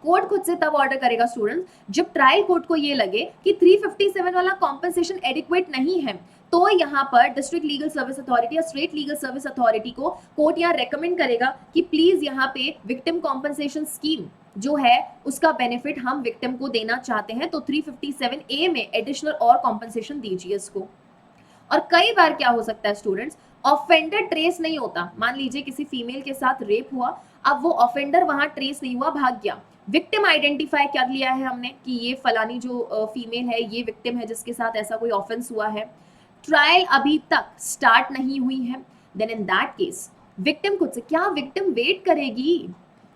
कोर्ट खुद से तब ऑर्डर करेगा स्टूडेंट्स जब ट्रायल कोर्ट को ये लगे कि 357 वाला कॉम्पनसेशन एडिक्वेट नहीं है, तो यहाँ पर डिस्ट्रिक्ट लीगल सर्विस अथॉरिटी या स्टेट लीगल सर्विस अथॉरिटी को कोर्ट यहाँ रेकमेंड करेगा कि प्लीज यहाँ पे विक्टिम कॉम्पनसेशन स्कीम जो है उसका बेनिफिट हम विक्टिम को देना चाहते हैं, तो 357A में एडिशनल और कॉम्पनसेशन दीजिए इसको। और कई बार क्या हो सकता है स्टूडेंट्स, ऑफेंडर ट्रेस नहीं होता। मान लीजिए किसी फीमेल के साथ रेप हुआ, अब वो ऑफेंडर वहां ट्रेस नहीं हुआ, भाग गया। विक्टिम आइडेंटिफाई कर लिया है हमने कि ये फलानी जो फीमेल है ये विक्टिम है जिसके साथ ऐसा कोई ऑफेंस हुआ है, ट्रायल अभी तक स्टार्ट नहीं हुई है, then in that case victim खुद से, क्या विक्टिम वेट करेगी?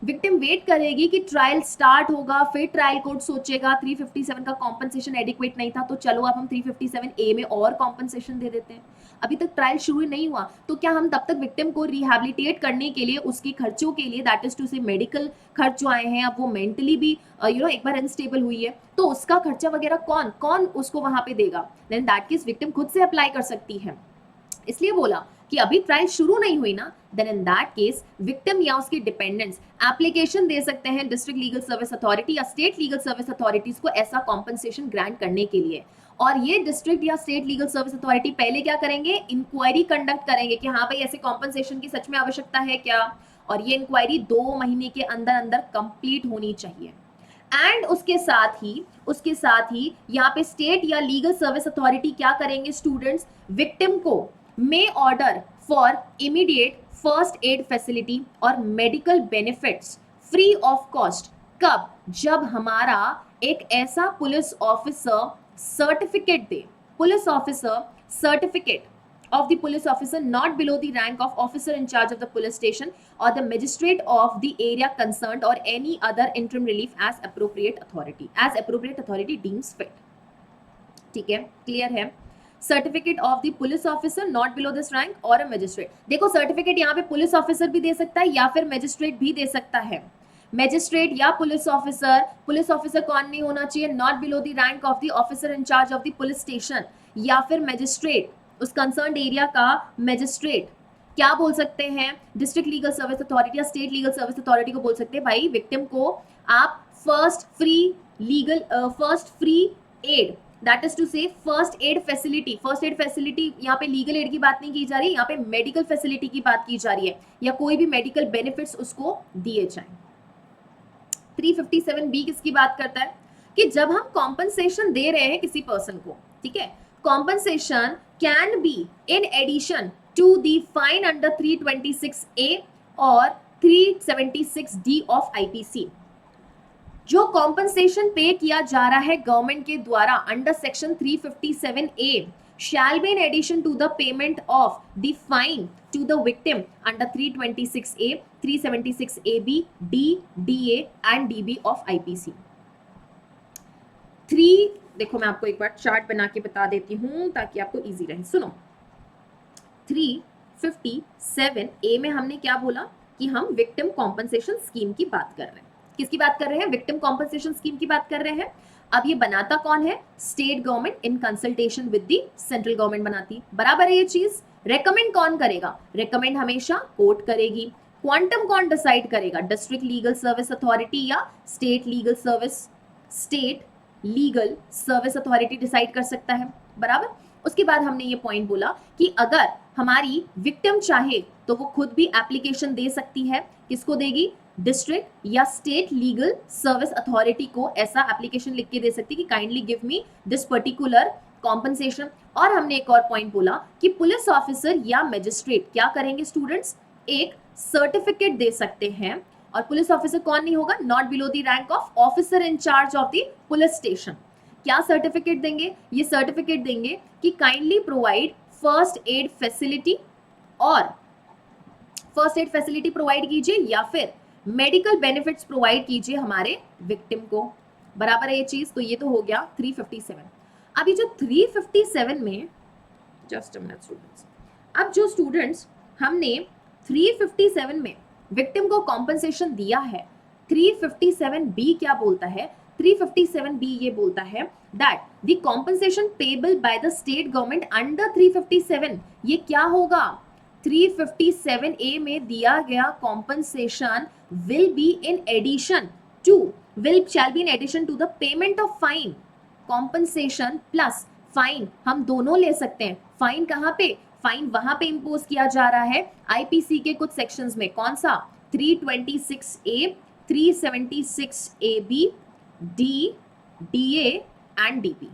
विक्टिम वेट करेगी कि ट्रायल स्टार्ट होगा, फिर ट्रायल कोर्ट सोचेगा 357 का कॉम्पनसेशन एडिक्वेट नहीं था तो चलो अब हम 357A में और कॉम्पनसेशन दे देते हैं। अभी तक ट्रायल शुरू नहीं हुआ, तो क्या हम तब तक विक्टिम को रिहैबिलिटेट करने के लिए उसके खर्चों के लिए, दैट इज टू से मेडिकल खर्च जो आए हैं, अब वो मेंटली भी एक बार अनस्टेबल हुई है, तो उसका खर्चा वगैरह कौन उसको वहां पे देगा? देन दैट केस विक्टिम खुद से अप्लाई कर सकती है। इसलिए बोला कि अभी ट्रायल शुरू नहीं हुई ना, then in that case victim या उसके डिपेंडेंट्स एप्लीकेशन दे सकते हैं डिस्ट्रिक्ट लीगल सर्विस अथॉरिटी या स्टेट लीगल सर्विस अथॉरिटीज को ऐसा कॉम्पनसेशन ग्रांट करने के लिए। और ये डिस्ट्रिक्ट या स्टेट लीगल सर्विस अथॉरिटी पहले क्या करेंगे? इंक्वायरी कंडक्ट करेंगे कि हाँ भाई ऐसे कॉम्पनसेशन की सच में आवश्यकता है क्या, और ये इंक्वायरी 2 महीने के अंदर अंदर कंप्लीट होनी चाहिए। एंड उसके साथ ही यहाँ पे स्टेट या लीगल सर्विस अथॉरिटी क्या करेंगे स्टूडेंट्स? विक्टिम को may order for immediate first aid facility और medical benefits free of cost. कब? जब हमारा एक ऐसा पुलिस ऑफिसर सर्टिफिकेट दे, police officer certificate of the police officer not below the rank of officer in charge of the police station or the magistrate of the area concerned or any other interim relief as appropriate authority deems fit। ठीक है, clear है? Certificate of the police officer not below this rank और a magistrate. देखो certificate यहाँ पे police officer भी दे सकता है या फिर मजिस्ट्रेट भी दे सकता है। मजिस्ट्रेट या पुलिस ऑफिसर कौन नहीं होना चाहिए? Not below the rank of the officer in charge of the police station, या फिर मजिस्ट्रेट, उस कंसर्न्ड एरिया का मजिस्ट्रेट क्या बोल सकते हैं, डिस्ट्रिक्ट लीगल सर्विस अथॉरिटी या स्टेट लीगल सर्विस अथॉरिटी को बोल सकते हैं भाई विक्टिम को आप first free aid, that is to say first aid facility, यहाँ पे लीगल एड की बात नहीं की जा रही, यहाँ पे मेडिकल फैसिलिटी की बात की जा रही है, या कोई भी मेडिकल बेनिफिट्स उसको दिए जाए। 357B किसकी बात करता है कि जब हम कॉम्पनसेशन दे रहे हैं किसी पर्सन को, ठीक है, compensation can be in addition to the fine under 326A और 376D ऑफ IPC। जो कॉम्पनसेशन पे किया जा रहा है गवर्नमेंट के द्वारा under section 357A shall be in addition to the payment of the fine to the victim under 326A, 376AB, D, DA and DB of IPC। देखो मैं आपको एक बार चार्ट बना के बता देती हूं ताकि आपको इजी रहे। सुनो, 357A में हमने क्या बोला कि हम विक्टिम कॉम्पनसेशन स्कीम की बात कर रहे हैं। किसकी बात कर रहे हैं? विक्टिम कॉम्पनसेशन स्कीम की बात कर रहे हैं। अब ये बनाता कौन है? State government in consultation with the central government बनाती, बराबर है ये चीज। रेकमेंड कौन करेगा? रेकमेंड हमेशा कोर्ट करेगी। क्वांटम कौन डिसाइड करेगा? डिस्ट्रिक्ट लीगल सर्विस अथॉरिटी या state legal service authority decide कर सकता है, बराबर। उसके बाद हमने ये पॉइंट बोला कि अगर हमारी विक्टिम चाहे तो वो खुद भी एप्लीकेशन दे सकती है। किसको देगी? डिस्ट्रिक्ट या स्टेट लीगल सर्विस अथॉरिटी को ऐसा एप्लीकेशन लिख के दे सकती कि kindly give me this particular compensation. और हमने एक और पॉइंट बोला कि पुलिस ऑफिसर या मजिस्ट्रेट क्या करेंगे स्टूडेंट्स? एक सर्टिफिकेट दे सकते हैं। और पुलिस ऑफिसर कौन नहीं होगा? Not below the rank of officer in charge of the police station. क्या सर्टिफिकेट देंगे? ये सर्टिफिकेट देंगे कि kindly provide first aid facility, और फर्स्ट एड फैसिलिटी प्रोवाइड कीजिए या फिर मेडिकल बेनिफिट्स प्रोवाइड कीजिए हमारे विक्टिम को, बराबर है ये चीज। तो ये तो हो गया 357। अभी जो 357 में, जस्ट अ मिनट स्टूडेंट्स, अब जो स्टूडेंट्स हमने 357 में विक्टिम को कॉम्पनसेशन दिया है, 357B क्या बोलता है? 357B ये बोलता है that the compensation payable by the state government under 357, ये क्या होगा? 357A में दिया गया compensation will be in addition to the payment of fine। compensation plus fine हम दोनों ले सकते हैं। फाइन कहाँ पे? फाइन वहां पे इम्पोज किया जा रहा है आईपीसी के कुछ सेक्शंस में। कौन सा? 326A, 376AB, D, DA and DB।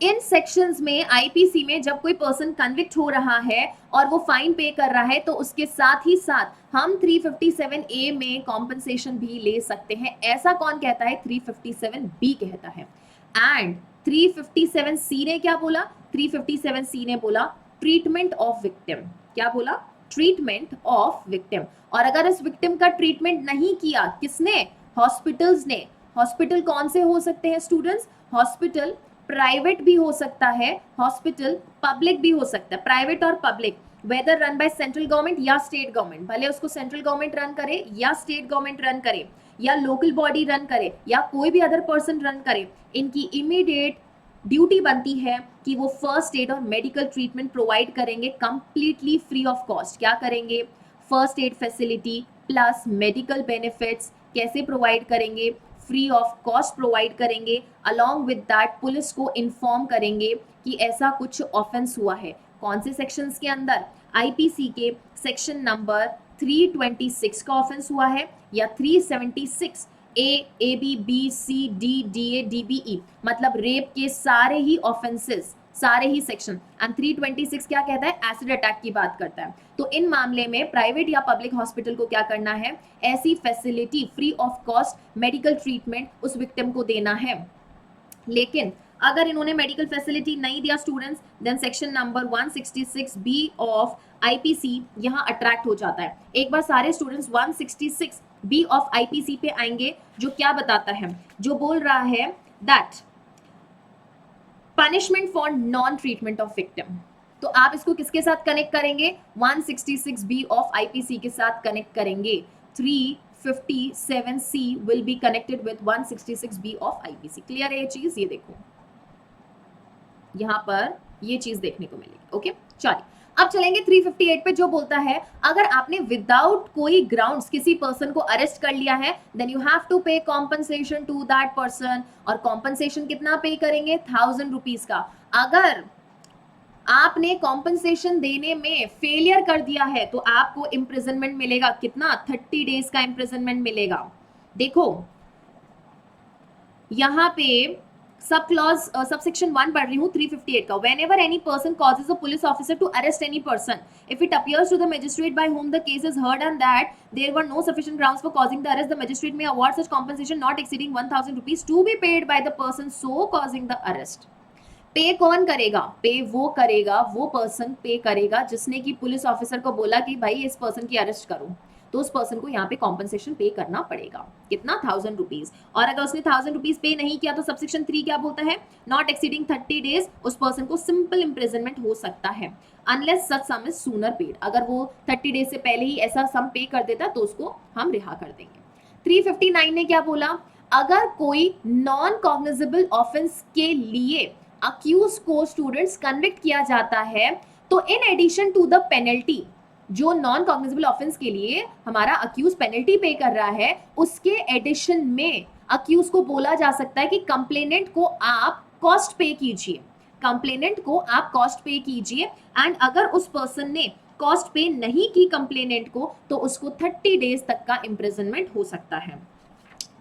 In sections में आईपीसी में जब कोई पर्सन कन्विक्ट हो रहा है और वो फाइन पे कर रहा है तो उसके साथ ही साथ हम 357A में कॉम्पनसेशन भी ले सकते हैं। ऐसा कौन कहता है? 357B कहता है। एंड 357C ने क्या बोला? 357C ने बोला ट्रीटमेंट ऑफ विक्टिम। क्या बोला? Treatment of victim. और अगर इस विक्टिम का ट्रीटमेंट नहीं किया, किसने? हॉस्पिटल्स ने। हॉस्पिटल कौन से हो सकते हैं स्टूडेंट्स? हॉस्पिटल प्राइवेट भी हो सकता है, हॉस्पिटल पब्लिक भी हो सकता है। प्राइवेट और public whether run by central government या स्टेट गवर्नमेंट, भले उसको सेंट्रल गवर्नमेंट रन करे या स्टेट गवर्नमेंट रन करे या लोकल बॉडी रन करे या कोई भी अदर पर्सन रन करे, इनकी इमीडिएट ड्यूटी बनती है कि वो फर्स्ट एड और मेडिकल ट्रीटमेंट प्रोवाइड करेंगे कंप्लीटली फ्री ऑफ कॉस्ट। क्या करेंगे? First aid facility plus medical benefits कैसे प्रोवाइड करेंगे? फ्री ऑफ कॉस्ट प्रोवाइड करेंगे। अलॉन्ग विद दैट पुलिस को इन्फॉर्म करेंगे कि ऐसा कुछ ऑफेंस हुआ है। कौन से सेक्शंस के अंदर? आईपीसी के सेक्शन नंबर 326 का ऑफेंस हुआ है या 376 A, B, B, C, D, DA, DBE, मतलब रेप के सारे ही ऑफेंसेस, सारे ही सेक्शन। एंड 326 क्या कहता है? एसिड अटैक की बात करता है। तो इन मामले में प्राइवेट या पब्लिक हॉस्पिटल को क्या करना है? ऐसी facility free of cost medical treatment उस विक्टिम को देना है। लेकिन अगर इन्होंने मेडिकल फैसिलिटी नहीं दिया students, then section number 166B of IPC यहाँ अट्रैक्ट हो जाता है। एक बार सारे स्टूडेंट्स 166B ऑफ आईपीसी पे आएंगे, जो क्या बताता है? जो बोल रहा है that punishment for non treatment of victim. तो आप इसको किसके साथ कनेक्ट करेंगे? 166B ऑफ आईपीसी के साथ कनेक्ट करेंगे। 357C will be connected with 166B of IPC. Clear है ये चीज? ये देखो यहाँ पर ये चीज देखने को मिलेगी। ओके, चलिए अब चलेंगे 358 पे, जो बोलता है अगर आपने विदाउट कोई ग्राउंड्स किसी पर्सन को अरेस्ट कर लिया है then you have to pay compensation to that person, और कॉम्पनसेशन कितना पे करेंगे, 1000 रुपीज का। अगर आपने कॉम्पनसेशन देने में फेलियर कर दिया है तो आपको इम्प्रिजनमेंट मिलेगा, कितना, 30 डेज का इम्प्रिजनमेंट मिलेगा। देखो यहाँ पे सब क्लॉज सबसेक्शन 1 पढ़ रही हूँ 358 का, whenever any person causes a police officer to arrest any person, if it appears to the magistrate by whom the case is heard and that there were no sufficient grounds for causing the arrest, the magistrate may award such compensation not exceeding 1000 rupees to be paid by the person so causing the arrest। पे कौन करेगा, पे वो करेगा, वो person पे करेगा जिसने कि पुलिस ऑफिसर को बोला कि भाई इस पर्सन की अरेस्ट करो, तो उस पर्सन को यहाँ पे कॉम्पनसेशन पे करना पड़ेगा, कितना, 1000 रुपीज। और अगर उसने 1000 रुपीज पे नहीं किया तो सबसेक्शन 3 क्या बोलता है, नॉट एक्सीडिंग 30 डेज, उस पर्सन को सिंपल इंप्रिजनमेंट हो सकता है unless such some is sooner paid. अगर वो 30 डेज से पहले ही ऐसा सम पे कर देता तो उसको हम रिहा कर देंगे। 359 ने क्या बोला, अगर कोई नॉन कॉग्निजेबल ऑफेंस के लिए अक्यूज को स्टूडेंट्स कन्विक्ट किया जाता है तो in addition to the penalty, जो नॉन कॉग्निजेबल ऑफेंस के लिए हमारा अक्यूज पेनल्टी पे कर रहा है उसके एडिशन में अक्यूज को बोला जा सकता है कि कंप्लेनेंट को आप कॉस्ट पे कीजिए, कंप्लेनेंट को आप कॉस्ट पे कीजिए। एंड अगर उस पर्सन ने कॉस्ट पे नहीं की कंप्लेनेंट को तो उसको 30 डेज तक का इम्प्रिजनमेंट हो सकता है।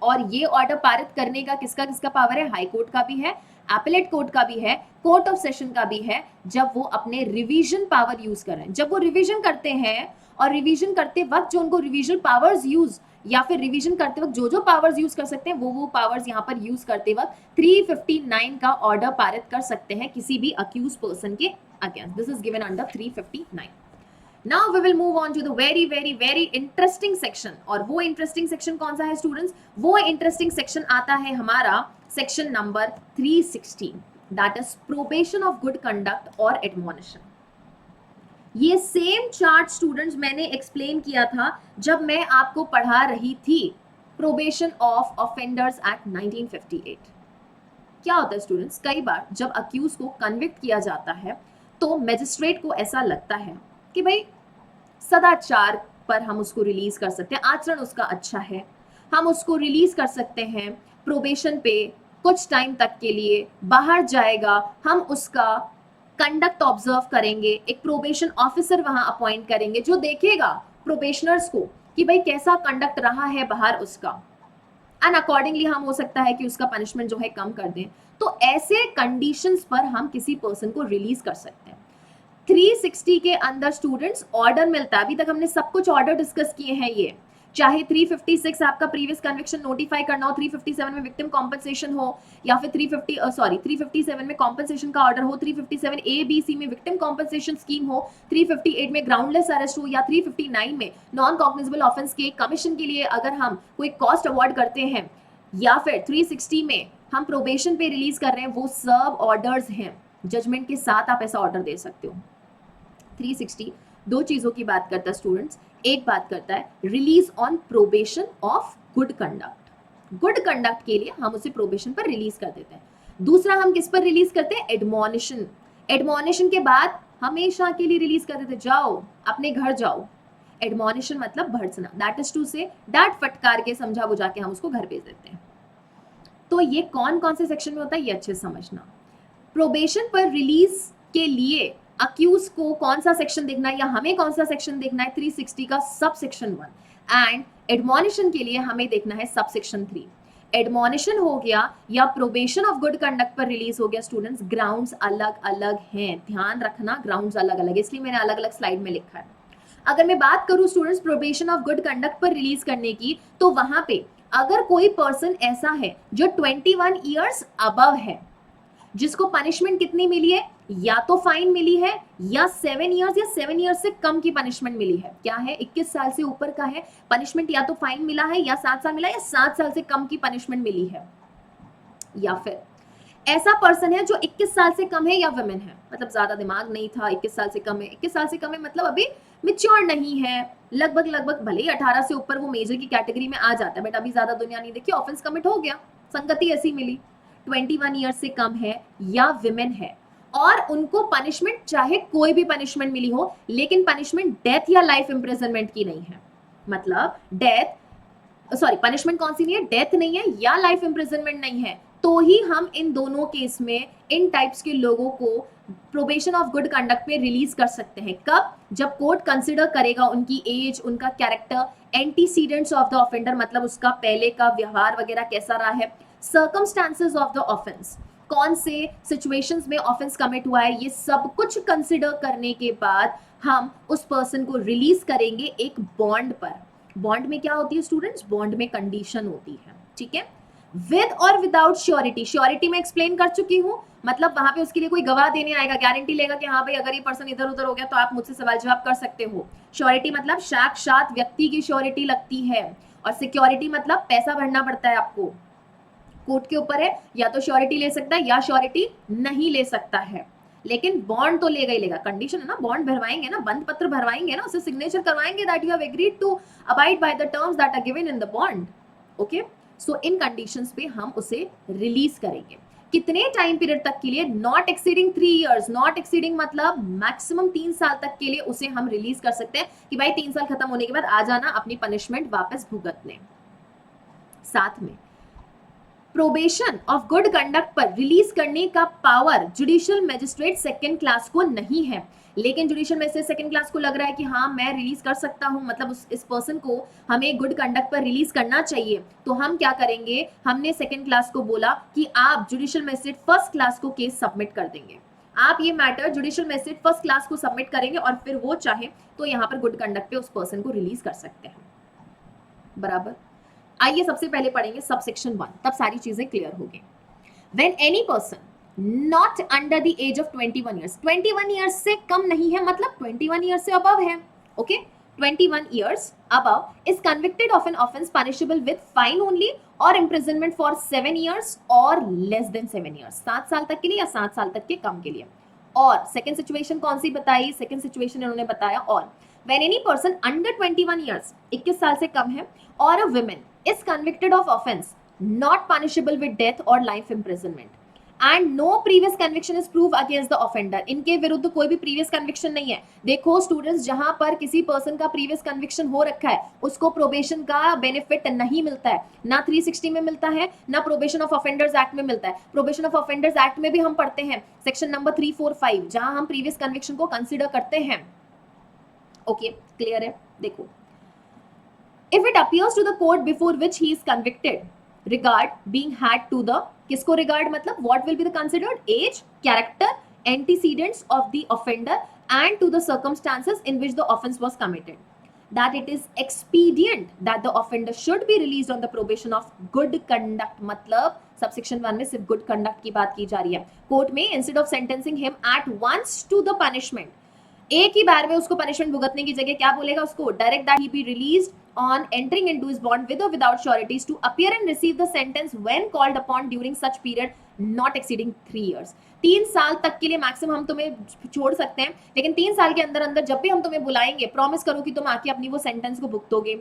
और ये ऑर्डर पारित करने का किसका किसका पावर है, हाई कोर्ट का भी है, एपेलेट कोर्ट का भी है, कोर्ट ऑफ सेशन का भी है, जब वो अपने रिवीजन पावर यूज कर रहे हैं। जब वो रिवीजन करते हैं और रिवीजन करते वक्त जो उनको रिवीजन पावर्स यूज या फिर रिवीजन करते वक्त जो जो पावर्स यूज कर सकते हैं वो पावर्स यहाँ पर यूज करते वक्त 359 का ऑर्डर पारित कर सकते हैं किसी भी अक्यूज पर्सन के against. This is given under 359। Now we will move on to the very interesting section। और वो interesting section कौन सा है स्टूडेंट्स, वो interesting section आता है हमारा section number 360, that is probation of good conduct और admonition। ये सेम चार्ट स्टूडेंट्स मैंने एक्सप्लेन किया था जब मैं आपको पढ़ा रही थी प्रोबेशन ऑफ ऑफेंडर्स एक्ट 1958। क्या होता है स्टूडेंट्स, कई बार जब अक्यूज को कन्विक्ट किया जाता है तो मैजिस्ट्रेट को ऐसा लगता है कि भाई सदाचार पर हम उसको रिलीज कर सकते हैं, आचरण उसका अच्छा है, हम उसको रिलीज कर सकते हैं प्रोबेशन पे कुछ टाइम तक के लिए, बाहर जाएगा, हम उसका कंडक्ट ऑब्जर्व करेंगे, एक प्रोबेशन ऑफिसर वहां अपॉइंट करेंगे जो देखेगा प्रोबेशनर्स को कि भाई कैसा कंडक्ट रहा है बाहर उसका, एंड अकॉर्डिंगली हम हो सकता है कि उसका पनिशमेंट जो है कम कर दें। तो ऐसे कंडीशंस पर हम किसी पर्सन को रिलीज कर सकते हैं। 360 के अंदर स्टूडेंट्स ऑर्डर मिलता है, अभी तक हमने सब कुछ ऑर्डर डिस्कस किए हैं, ये चाहे 356 आपका प्रीवियस कन्विक्शन नोटिफाई करना हो, 357 में विक्टिम कॉम्पनसेशन हो, या फिर 357 में कॉम्पनसेशन का ऑर्डर हो, 357 ए बी सी में विक्टिम कॉम्पनसेशन स्कीम हो, 358 में ग्राउंडलेस अरेस्ट हो, या 359 में नॉन कॉग्निजेबल ऑफेंस के कमीशन के लिए अगर हम कोई कॉस्ट अवॉर्ड करते हैं, या फिर 360 में हम प्रोबेशन पे रिलीज कर रहे हैं, वो सब ऑर्डर्स हैं, जजमेंट के साथ आप ऐसा ऑर्डर दे सकते हो। 360 दो चीजों की बात करता है स्टूडेंट्स, एक बात करता है release on probation of good conduct, good conduct के लिए हम उसे प्रोबेशन पर रिलीज कर देते हैं। दूसरा हम किस पर रिलीज करते हैं, एडमोनिशन, एडमोनिशन के बाद हमेशा के लिए रिलीज कर देते, जाओ अपने घर जाओ। एडमोनिशन मतलब भर्त्सना, दैट इज टू से डांट फटकार के समझा बुझा के हम उसको घर भेज देते हैं। तो ये कौन कौन से सेक्शन में होता है ये अच्छे समझना। प्रोबेशन पर रिलीज के लिए अक्यूज को कौन सा सेक्शन देखना है या हमें कौन सा सेक्शन देखना है, 360 का सब सेक्शन 1, एंड एडमोनिशन के लिए हमें देखना है सब सेक्शन 3। एडमोनिशन हो गया या प्रोबेशन ऑफ गुड कंडक्ट पर रिलीज हो गया स्टूडेंट्स, ग्राउंड्स अलग अलग हैं, ध्यान रखना ग्राउंड्स अलग अलग, इसलिए मैंने अलग अलग स्लाइड में लिखा है। अगर मैं बात करूं students probation of good conduct पर रिलीज करने की, तो वहां पे अगर कोई पर्सन ऐसा है जो 21 ईयर्स अबव है, जिसको पनिशमेंट कितनी मिली है, या तो फाइन मिली है या 7 ईयर्स या 7 ईयर्स से कम की पनिशमेंट मिली है, क्या है 21 साल से ऊपर का है, पनिशमेंट या तो फाइन मिला है या 7 साल मिला है या 7 साल से कम की पनिशमेंट मिली है, या फिर ऐसा पर्सन है जो 21 साल से कम है या वुमेन है, मतलब ज्यादा दिमाग नहीं था, 21 साल से कम है, 21 साल से कम है मतलब अभी मिच्योर नहीं है, लगभग भले ही 18 से ऊपर वो मेजर की कैटेगरी में आ जाता है, बट अभी ज्यादा दुनिया नहीं देखी, ऑफेंस कमिट हो गया, संगति ऐसी मिली, 21 ईयर्स से कम है या विमेन है, और उनको पनिशमेंट चाहे कोई भी पनिशमेंट मिली हो, लेकिन पनिशमेंट डेथ या लाइफ इंप्रिजनमेंट की नहीं है। मतलब डेथ, सॉरी, पनिशमेंट कौन सी नहीं है, डेथ नहीं है या लाइफ इंप्रिजनमेंट नहीं है, तो ही हम इन दोनों केस में इन टाइप्स के लोगों को प्रोबेशन ऑफ गुड कंडक्ट पे रिलीज कर सकते हैं। कब? जब कोर्ट कंसिडर करेगा उनकी एज, उनका character, antecedents of the offender, मतलब उसका पहले का व्यवहार वगैरह कैसा रहा है, सर्कमस्टांसेस ऑफ द ऑफेंस, कौन से सिचुएशंस में ऑफेंस कमिट हुआ है, ये सब कुछ कंसिडर करने के बाद हम उस पर्सन को रिलीज करेंगे एक बॉन्ड पर। बॉन्ड में क्या होती है स्टूडेंट्स? बॉन्ड में कंडीशन होती है, ठीक है। विद और विदाउट श्योरिटी, श्योरिटी में एक्सप्लेन कर चुकी हूं, मतलब वहां पे उसके लिए कोई गवाह देने आएगा, गारंटी लेगा कि हाँ भाई अगर ये पर्सन इधर उधर हो गया तो आप मुझसे सवाल जवाब कर सकते हो। श्योरिटी मतलब साक्षात व्यक्ति की श्योरिटी लगती है, और सिक्योरिटी मतलब पैसा भरना पड़ता है आपको, कोर्ट के ऊपर है, या तो श्योरिटी ले सकता है या श्योरिटी नहीं ले सकता है, लेकिन बॉन्ड तो लेगा ही लेगा। कंडीशन है ना, बॉन्ड भरवाएंगे ना, बंद पत्र भरवाएंगे ना, उसे सिग्नेचर करवाएंगे that you have agreed to abide by the terms that are given in the bond. Okay, so इन कंडीशंस पे हम उसे रिलीज करेंगे। कितने टाइम पीरियड तक के लिए? Not exceeding 3 years. Not exceeding मतलब मैक्सिमम 3 साल तक के लिए उसे हम रिलीज कर सकते हैं कि भाई 3 साल खत्म होने के बाद आ जाना अपनी पनिशमेंट वापस भुगतने। साथ में प्रोबेशन ऑफ गुड कंडक्ट पर रिलीज करने का power judicial magistrate second class को नहीं है, लेकिन जुडिशियल मैजिस्ट्रेट सेकंड क्लास को लग रहा है कि हाँ मैं रिलीज कर सकता हूँ, मतलब इस पर्सन को हमें गुड कंडक्ट पर रिलीज करना चाहिए, तो हम क्या करेंगे, हमने सेकंड क्लास को बोला कि आप जुडिशियल मैजिस्ट्रेट फर्स्ट क्लास को केस सबमिट कर देंगे। आप ये matter judicial magistrate first class को सबमिट करेंगे और फिर वो चाहे तो यहाँ पर गुड कंडक्ट पे उस पर्सन को रिलीज कर सकते हैं। बराबर। आइए सबसे पहले पढ़ेंगे सबसेक्शन 1, तब सारी चीजें क्लियर होगी। When any person not under the age of 21 years, 21 years से कम नहीं है, मतलब 21 years से above है, okay, 21 years above is convicted of an offense punishable with fine only or imprisonment for 7 years or less than 7 years, 7 साल तक के लिए या 7 साल तक के कम के लिए। और सेकेंड सिचुएशन कौन सी बताई? सेकेंड सिचुएशन इन्होंने बताया और when any person under 21 years, 21 साल से कम है, or a woman is convicted of offense not punishable with death or life imprisonment and no previous conviction is proved against the offender, इनके विरुद्ध कोई भी previous conviction नहीं है। देखो स्टूडेंट्स, जहां पर किसी पर्सन का previous conviction हो रखा है उसको प्रोबेशन का बेनिफिट नहीं मिलता है, ना 360 में मिलता है, ना प्रोबेशन ऑफ ऑफेंडर्स एक्ट में मिलता है। प्रोबेशन ऑफ ऑफेंडर्स एक्ट में भी हम पढ़ते हैं सेक्शन नंबर 345, जहां हम प्रीवियस कन्विक्शन को कंसिडर करते हैं। ओके, क्लियर है? देखो, if it appears to the court before which he is convicted, regard being had to the, किसको regard मतलब what will be the considered? Age, character, antecedents of the offender and to the circumstances in which the offense was committed, that it is expedient that the offender should be released on the probation of good conduct, मतलब subsection 1 में सिर्फ good conduct की बात की जा रही है। कोर्ट में instead of sentencing him at once to the punishment, एक ही बार में उसको पनिशमेंट भुगतने की जगह क्या बोलेगा उसको? Direct that he be released on entering into his bond with or without sureties to appear and receive the sentence when called upon during such period not exceeding 3 years। 3 साल तक के लिए मैक्सिमम हम तुम्हें छोड़ सकते हैं, लेकिन 3 साल के अंदर अंदर जब भी हम तुम्हें बुलाएंगे प्रॉमिस करो कि तुम आके अपनी वो सेंटेंस को भुगतोगे।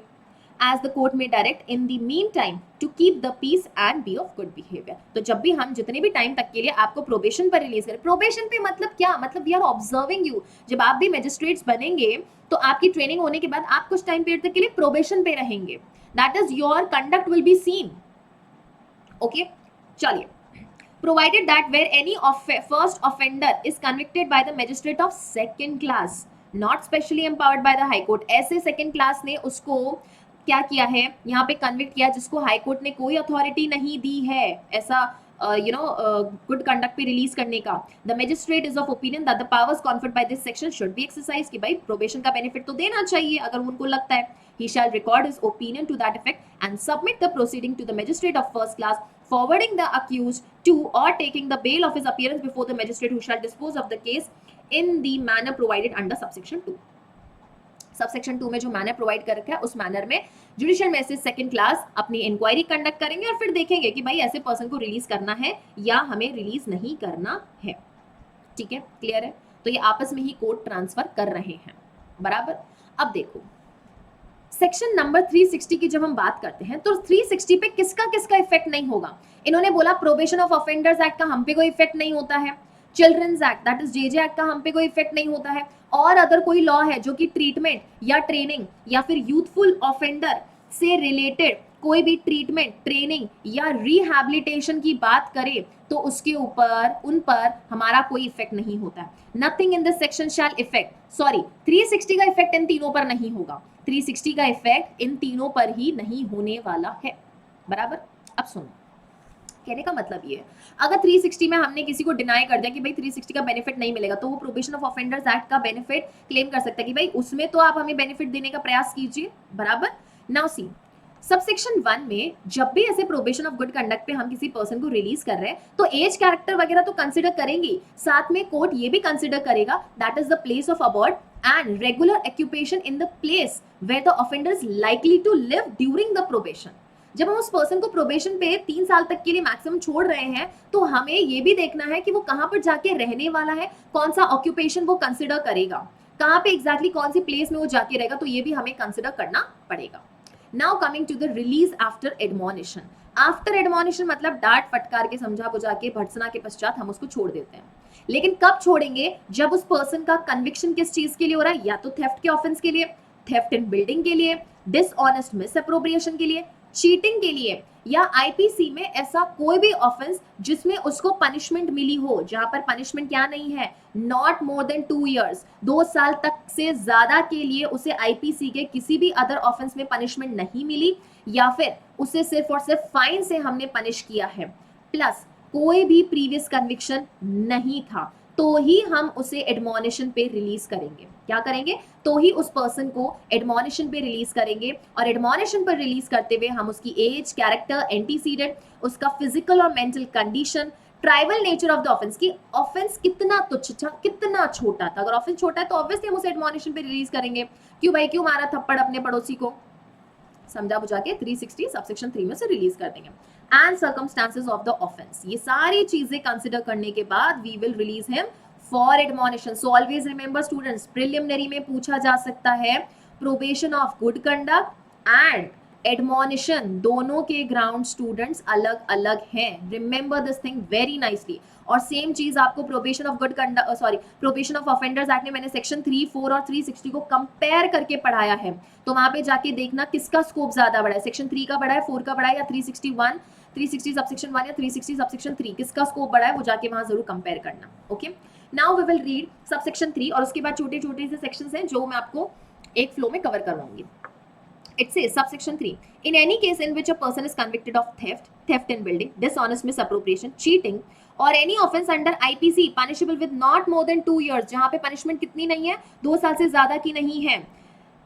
as the court may direct in the meantime to keep the peace and be of good behavior। तो जब भी हम जितने भी टाइम तक के लिए आपको प्रोबेशन पर रिलीज करें, प्रोबेशन पे मतलब क्या? मतलब वी आर ऑब्जर्विंग यू। जब आप भी मैजिस्ट्रेट्स बनेंगे तो आपकी ट्रेनिंग होने के बाद आप कुछ टाइम पीरियड तक के लिए प्रोबेशन पे रहेंगे, that is your conduct will be seen. Okay, चलिए, provided that where any first offender is convicted by the magistrate of second class not specially empowered by the high court, ऐसे second class ने उसको क्या किया है, यहाँ पे convict किया जिसको हाई कोर्ट ने कोई अथॉरिटी नहीं दी है ऐसा गुड कंडक्ट पे रिलीज करने का। The magistrate is of opinion that the powers conferred by this section should be exercise, कि भाई प्रोबेशन का बेनिफिट तो देना चाहिए अगर उनको लगता है। He shall record his opinion to that effect and submit the proceeding to the magistrate of first class, forwarding the accused to or taking the bail of his appearance before the magistrate who shall dispose of the case in the manner provided under subsection 2। Subsection 2 में जो manner provide कर रखा है उस manner में judicial magistrate second class अपनी inquiry conduct करेंगे और फिर देखेंगे कि भाई ऐसे पर्सन को रिलीज करना है या हमें रिलीज नहीं करना है। ठीक है, क्लियर है? तो ये आपस में ही कोर्ट ट्रांसफर कर रहे हैं, बराबर। अब देखो सेक्शन नंबर 360 की जब हम बात करते हैं तो 360 पे किसका किसका इफेक्ट नहीं होगा? इन्होंने बोला प्रोबेशन ऑफ ऑफेंडर्स एक्ट का हम पे कोई इफेक्ट नहीं होता है, childrens act that is JJ act का हम पे कोई इफेक्ट नहीं होता है, और अगर कोई लॉ है जो कि ट्रीटमेंट या ट्रेनिंग या फिर यूथफुल ऑफेंडर से रिलेटेड कोई भी ट्रीटमेंट, ट्रेनिंग या रिहैबिलिटेशन की बात करे तो उसके ऊपर, उन पर हमारा कोई इफेक्ट नहीं होता है। Nothing in this section shall effect, sorry 360 का इफेक्ट इन तीनों पर नहीं होगा, 360 का इफेक्ट इन तीनों पर ही नहीं होने वाला है, बराबर। अब सुनो, कहने का मतलब ये है, अगर 360 में हमने किसी को डिनाई कर दिया कि भाई 360 का बेनिफिट नहीं मिलेगा, तो वो प्रोबेशन ऑफ ऑफेंडर्स एक्ट का बेनिफिट क्लेम कर सकता है कि भाई उसमें तो आप हमें बेनिफिट देने का प्रयास कीजिए, बराबर। नाउ सी, सबसेक्शन 1 में जब भी ऐसे प्रोबेशन ऑफ गुड कंडक्ट पे हम किसी पर्सन को रिलीज कर रहे हैं तो एज, कैरेक्टर वगैरह तो कंसिडर करेंगे, साथ में कोर्ट ये भी कंसिडर करेगा that is the place of abode and regular occupation in the place where the offender is likely to live during the probation. जब हम उस पर्सन को प्रोबेशन पे 3 साल तक के लिए मैक्सिमम छोड़ रहे हैं तो हमें ये भी देखना है कि वो कहाँ पर जाके रहने वाला है, कौन सा ऑक्यूपेशन वो कंसिडर करेगा, कहाँ पे एग्जैक्टली कौन सी प्लेस में वो जाके रहेगा, तो ये भी हमें कंसिडर करना पड़ेगा। Now coming to the release after admonition. After admonition मतलब डांट फटकार के, समझा बुझा के, भर्त्सना के पश्चात हम उसको छोड़ देते हैं। लेकिन कब छोड़ेंगे? जब उस पर्सन का कन्विक्शन किस चीज के लिए हो रहा है, या तो थेफ्ट के ऑफेंस के लिए, थेफ्ट इन बिल्डिंग के लिए, डिसऑनेस्ट मिसअप्रोप्रिएशन के लिए, चीटिंग के लिए, या आईपीसी में ऐसा कोई भी ऑफेंस जिसमें उसको पनिशमेंट मिली हो, जहां पर पनिशमेंट क्या नहीं है, नॉट मोर देन 2 years, 2 साल तक से ज्यादा के लिए उसे आईपीसी के किसी भी अदर ऑफेंस में पनिशमेंट नहीं मिली, या फिर उसे सिर्फ और सिर्फ फाइन से हमने पनिश किया है, प्लस कोई भी प्रीवियस कन्विक्शन नहीं था, तो ही हम उसे एडमोनिशन पे रिलीज करेंगे। क्या करेंगे? तो ही उस पर्सन को एडमोनिशन पे रिलीज करेंगे, और एडमोनिशन पर रिलीज करते हुए हम उसकी एज, कैरेक्टर, एंटीसीडेंट, उसका फिजिकल और mental condition, tribal nature of the offence की ऑफेंस कितना तुच्छ था, कितना छोटा था। अगर ऑफेंस छोटा है तो ऑब्वियसली हम उसे एडमोनिशन पे रिलीज करेंगे। क्यों भाई, क्यों मारा थप्पड़ अपने पड़ोसी को, समझा बुझा के 360 सबसेक्शन 3 में से रिलीज कर देंगे। And circumstances of the offence, ये सारी चीजें कंसिडर करने के बाद we will release him for admonition. So always remember students, preliminary में पूछा जा सकता है probation of good conduct and admonition, दोनों के ग्राउंड स्टूडेंट्स अलग अलग हैं। Remember this thing very nicely. और सेम चीज आपको probation of good conduct, sorry probation of offenders act में मैंने सेक्शन 3, 4 और 360 को कंपेयर करके पढ़ाया है, तो वहां पे जाके देखना किसका स्कोप ज्यादा बड़ा है, सेक्शन 3 का बड़ा है, 4 का बड़ा है, या 361, 360 सबसेक्शन 1 या 360 सबसेक्शन 3, किसका स्कोप बड़ा है वो जाके वहां जरूर कंपेयर करना। Okay, now we will read subsection 3, और उसके बाद छोटे छोटे से सेक्शंस हैं जो मैं आपको एक फ्लो में cover करवाऊंगी। It says subsection 3, in any case in which a person is convicted of theft, theft in building, dishonest misappropriation, cheating or any offense under IPC punishable with not more than 2 years, जहां पे punishment कितनी नहीं है, 2 साल से ज्यादा की नहीं है,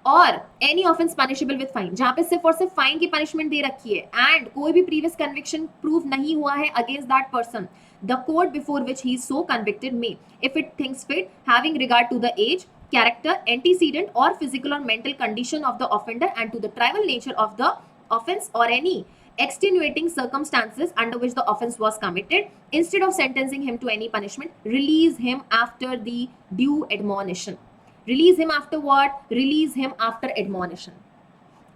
और any offence punishable with fine, जहां पे सिर्फ और सिर्फ फाइन की पनिशमेंट दे रखी है, एंड कोई भी प्रीवियस कन्विक्शन प्रूव नहीं हुआ है against that person, the court before which he is so convicted may, if it thinks fit, having regard to the age, character, antecedent or physical or mental condition of the offender and to the tribal nature of the offense or any extenuating circumstances under which the offense was committed, instead of sentencing him to any punishment, release him after the due admonition. Release him after what? Release him after admonition.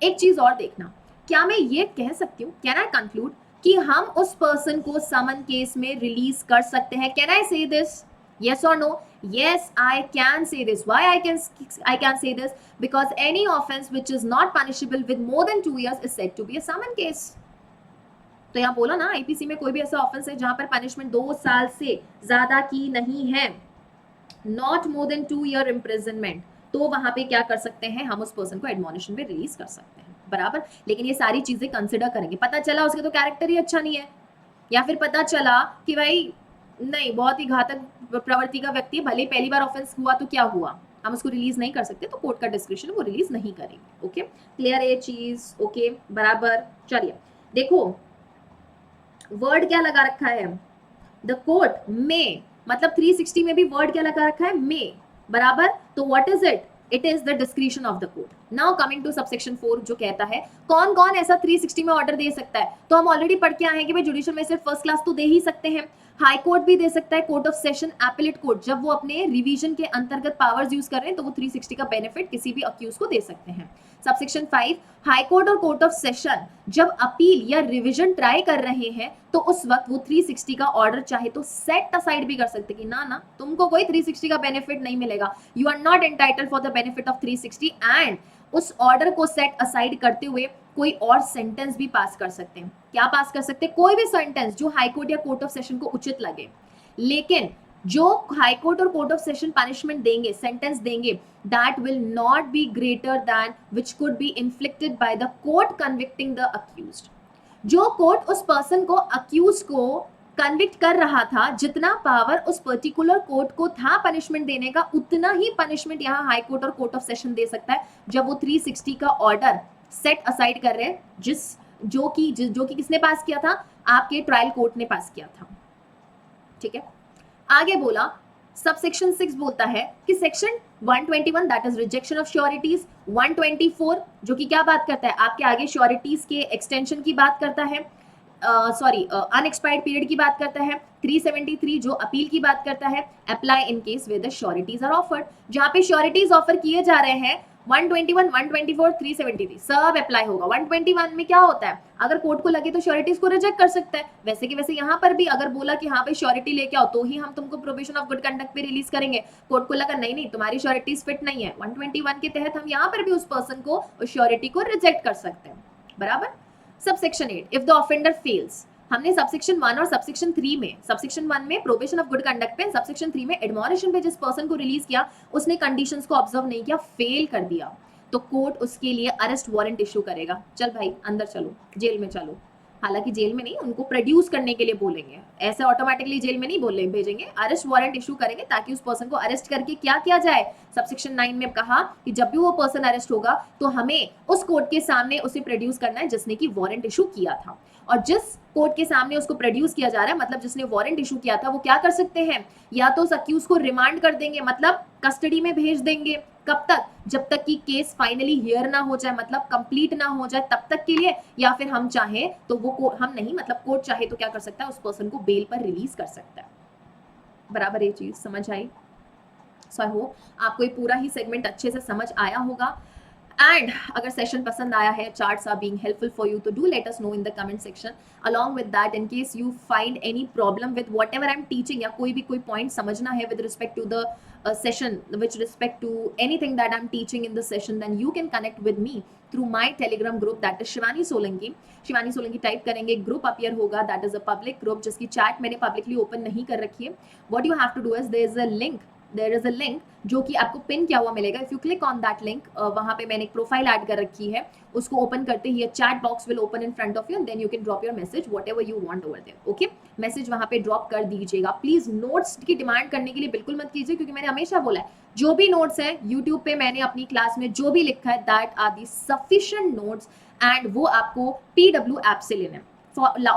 एक चीज और देखना, क्या मैं ये कह सकती हूँ, कैन आई कंक्लूड कि हम उस पर्सन को समन केस में रिलीज कर सकते हैं? कैन आई से this? Yes or no? Yes, I can say this. Why I can say this? Because any offense which is not punishable with more than 2 years is said to be a summon case. तो यहाँ बोला ना, IPC में कोई भी ऐसा offence है जहां पर पनिशमेंट 2 साल से ज्यादा की नहीं है, not more than 2 year imprisonment, तो वहां पे क्या कर सकते हैं, हम उस पर्सन को एडमोनिशन पे रिलीज कर सकते हैं, बराबर। लेकिन ये सारी चीजें कंसिडर करेंगे। पता चला उसके तो कैरेक्टर ही अच्छा नहीं है, या फिर पता चला कि भाई नहीं, बहुत ही घातक प्रवृत्ति का व्यक्ति है, भले पहली बार ऑफेंस हुआ तो क्या हुआ, हम उसको रिलीज नहीं कर सकते, तो कोर्ट का डिस्क्रिप्शन वो रिलीज नहीं करेंगे। ओके, क्लियर है ये चीज? ओके, बराबर। चलिए देखो, वर्ड क्या लगा रखा है, द कोर्ट में, मतलब 360 में भी वर्ड क्या लगा रखा है, मे, बराबर। तो what is it? It is the description of the court. Now coming to subsection 4 जो कहता है कौन कौन ऐसा 360 में ऑर्डर दे सकता है, तो हम ऑलरेडी पढ़ के आए हैं कि भाई जुडिशियल मजिस्ट्रेट फर्स्ट क्लास तो दे ही सकते हैं, हाई कोर्ट भी दे सकता है, court of session, appellate court, जब वो अपने रिवीजन के अंतर्गत पावर्स यूज कर रहे हैं तो वो 360 का बेनिफिट किसी भी अक्यूज को दे सकते हैं। सबसेक्शन 5, हाई कोर्ट और कोर्ट ऑफ सेशन जब अपील या रिवीजन ट्राई कर रहे हैं तो उस वक्त वो 360 का ऑर्डर चाहे तो सेट असाइड भी कर सकते कि ना तुमको कोई 360 का बेनिफिट नहीं मिलेगा, you are not entitled for the benefit of 360, and उस ऑर्डर को सेट असाइड करते हुए कोई और सेंटेंस भी पास कर सकते हैं। क्या पास कर सकते हैं? कोई भी सेंटेंस जो हाई कोर्ट या कोर्ट ऑफ सेशन को उचित लगे, लेकिन जो हाई कोर्ट और कोर्ट ऑफ सेशन पनिशमेंट देंगे, सेंटेंस देंगे, that will not be greater than which could be inflicted by the court convicting the accused. जो कोर्ट उस पर्सन को, अक्यूज को कन्विक्ट कर रहा था, जितना पावर उस पर्टिकुलर कोर्ट को था पनिशमेंट देने का, उतना ही पनिशमेंट यहाँ हाई कोर्ट और कोर्ट ऑफ सेशन दे सकता है जब वो 360 का ऑर्डर सेट असाइड कर रहे हैं, जो कि किसने पास किया था? आपके ट्रायल कोर्ट ने पास किया था। ठीक है, आगे बोला सबसेक्शन 6 बोलता है कि section 121 that is rejection of sureties, 124 जो कि क्या बात करता है? आपके आगे श्योरिटीज के एक्सटेंशन की बात करता है, अनएक्सपायर्ड पीरियड की बात करता है, 373 जो अपील की बात करता है, apply in case where the sureties are offered, जहां पे श्योरिटीज ऑफर किए जा रहे हैं 121, 124, 373 सब अप्लाई होगा। 121 में क्या होता है? अगर कोर्ट को लगे तो श्योरिटीज को रिजेक्ट कर सकता है, वैसे कि वैसे यहाँ पर भी अगर बोला कि हाँ भाई श्योरिटी लेके आओ तो ही हम तुमको प्रोबेशन ऑफ गुड कंडक्ट पे रिलीज करेंगे, कोर्ट को लगा नहीं तुम्हारी श्योरिटीज फिट नहीं है, 121 के तहत हम यहाँ पर भी उस पर्सन को, उस श्योरिटी को रिजेक्ट कर सकते हैं। बराबर। Subsection 8, if the offender fails, हमने सबसेक्शन 1 और सबसेक्शन 3 में, सबसेक्शन 1 में प्रोबेशन ऑफ गुड कंडक्ट पे, सबसेक्शन 3 में एडमोनिशन पे जिस पर्सन को रिलीज किया उसने कंडीशंस को ऑब्जर्व नहीं किया, फेल कर दिया, तो कोर्ट उसके लिए अरेस्ट वारंट इशू करेगा। चल भाई अंदर चलो, जेल में चलो। हालांकि जेल में नहीं, उनको प्रोड्यूस करने के लिए बोलेंगे, ऐसे ऑटोमेटिकली जेल में नहीं बोले भेजेंगे, अरेस्ट वारंट इशू करेंगे ताकि उस पर्सन को अरेस्ट करके क्या किया जाए। सबसेक्शन 9 में कहा कि जब भी वो पर्सन अरेस्ट होगा तो हमें उस कोर्ट के सामने उसे प्रोड्यूस करना है जिसने की वारंट इशू किया था, और जिस कोर्ट के सामने उसको प्रोड्यूस किया जा रहा है, मतलब जिसने वारंट इशू किया था, वो क्या कर सकते हैं? या तो उस अक्यूज को रिमांड कर देंगे, मतलब कस्टडी में भेज देंगे। कब तक? जब तक कि केस फाइनली हियर ना हो जाए, मतलब कंप्लीट ना हो जाए तब तक के लिए, या फिर हम चाहे तो वो हम नहीं, मतलब कोर्ट चाहे तो क्या कर सकता है? उस पर्सन को बेल पर रिलीज कर सकता है। बराबर, ये चीज समझ आई? सो आई होप आपको ये पूरा ही सेगमेंट अच्छे से समझ आया होगा। एंड अगर सेशन पसंद आया है, charts are being helpful for you, तो do let us know in the comment section. Along with that, in case you find any problem with whatever I am teaching, या कोई point समझना है with respect to the session with respect to anything that I'm teaching in the session, then you can connect with me through my telegram group that is Shivani Solanki. Shivani Solanki type करेंगे, group appear होगा, that is a public group जिसकी chat मैंने publicly open नहीं कर रखी है। What you have to do is there is a link जो कि आपको पिन किया हुआ मिलेगा। If you click on that link, वहां पे मैंने एक प्रोफाइल ऐड कर रखी है, उसको ओपन करते ही chat box will open in front of you, then you can drop your message whatever you want over there. Okay, message वहां पे ड्रॉप कर दीजिएगा। प्लीज नोट्स की डिमांड करने के लिए बिल्कुल मत कीजिए, क्योंकि मैंने हमेशा बोला है जो भी नोट्स है यूट्यूब पे मैंने अपनी क्लास में जो भी लिखा है that are the sufficient notes, and वो आपको PW ऐप से लेने हैं।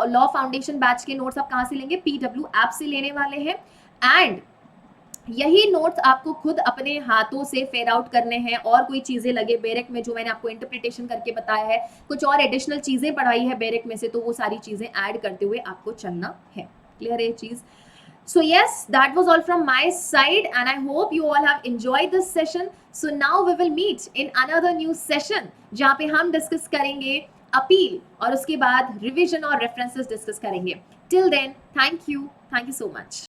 लॉ फाउंडेशन बैच के नोट्स आप कहाँ से लेंगे? PW ऐप से लेने वाले हैं, एंड यही नोट्स आपको खुद अपने हाथों से फेयर आउट करने हैं। और कोई चीजें लगे बेरेक में जो मैंने आपको इंटरप्रिटेशन करके बताया है, कुछ और एडिशनल चीजें पढ़ाई है बेरेक में से, तो वो सारी चीजें ऐड करते हुए आपको चलना है। क्लियर है ये चीज? So yes, that was all from my side, and I hope you all have enjoyed this session. So now we will meet in another new session जहाँ पे हम डिस्कस करेंगे अपील और उसके बाद रिविजन और रेफरेंसेस डिस्कस करेंगे। Till then, thank you so much.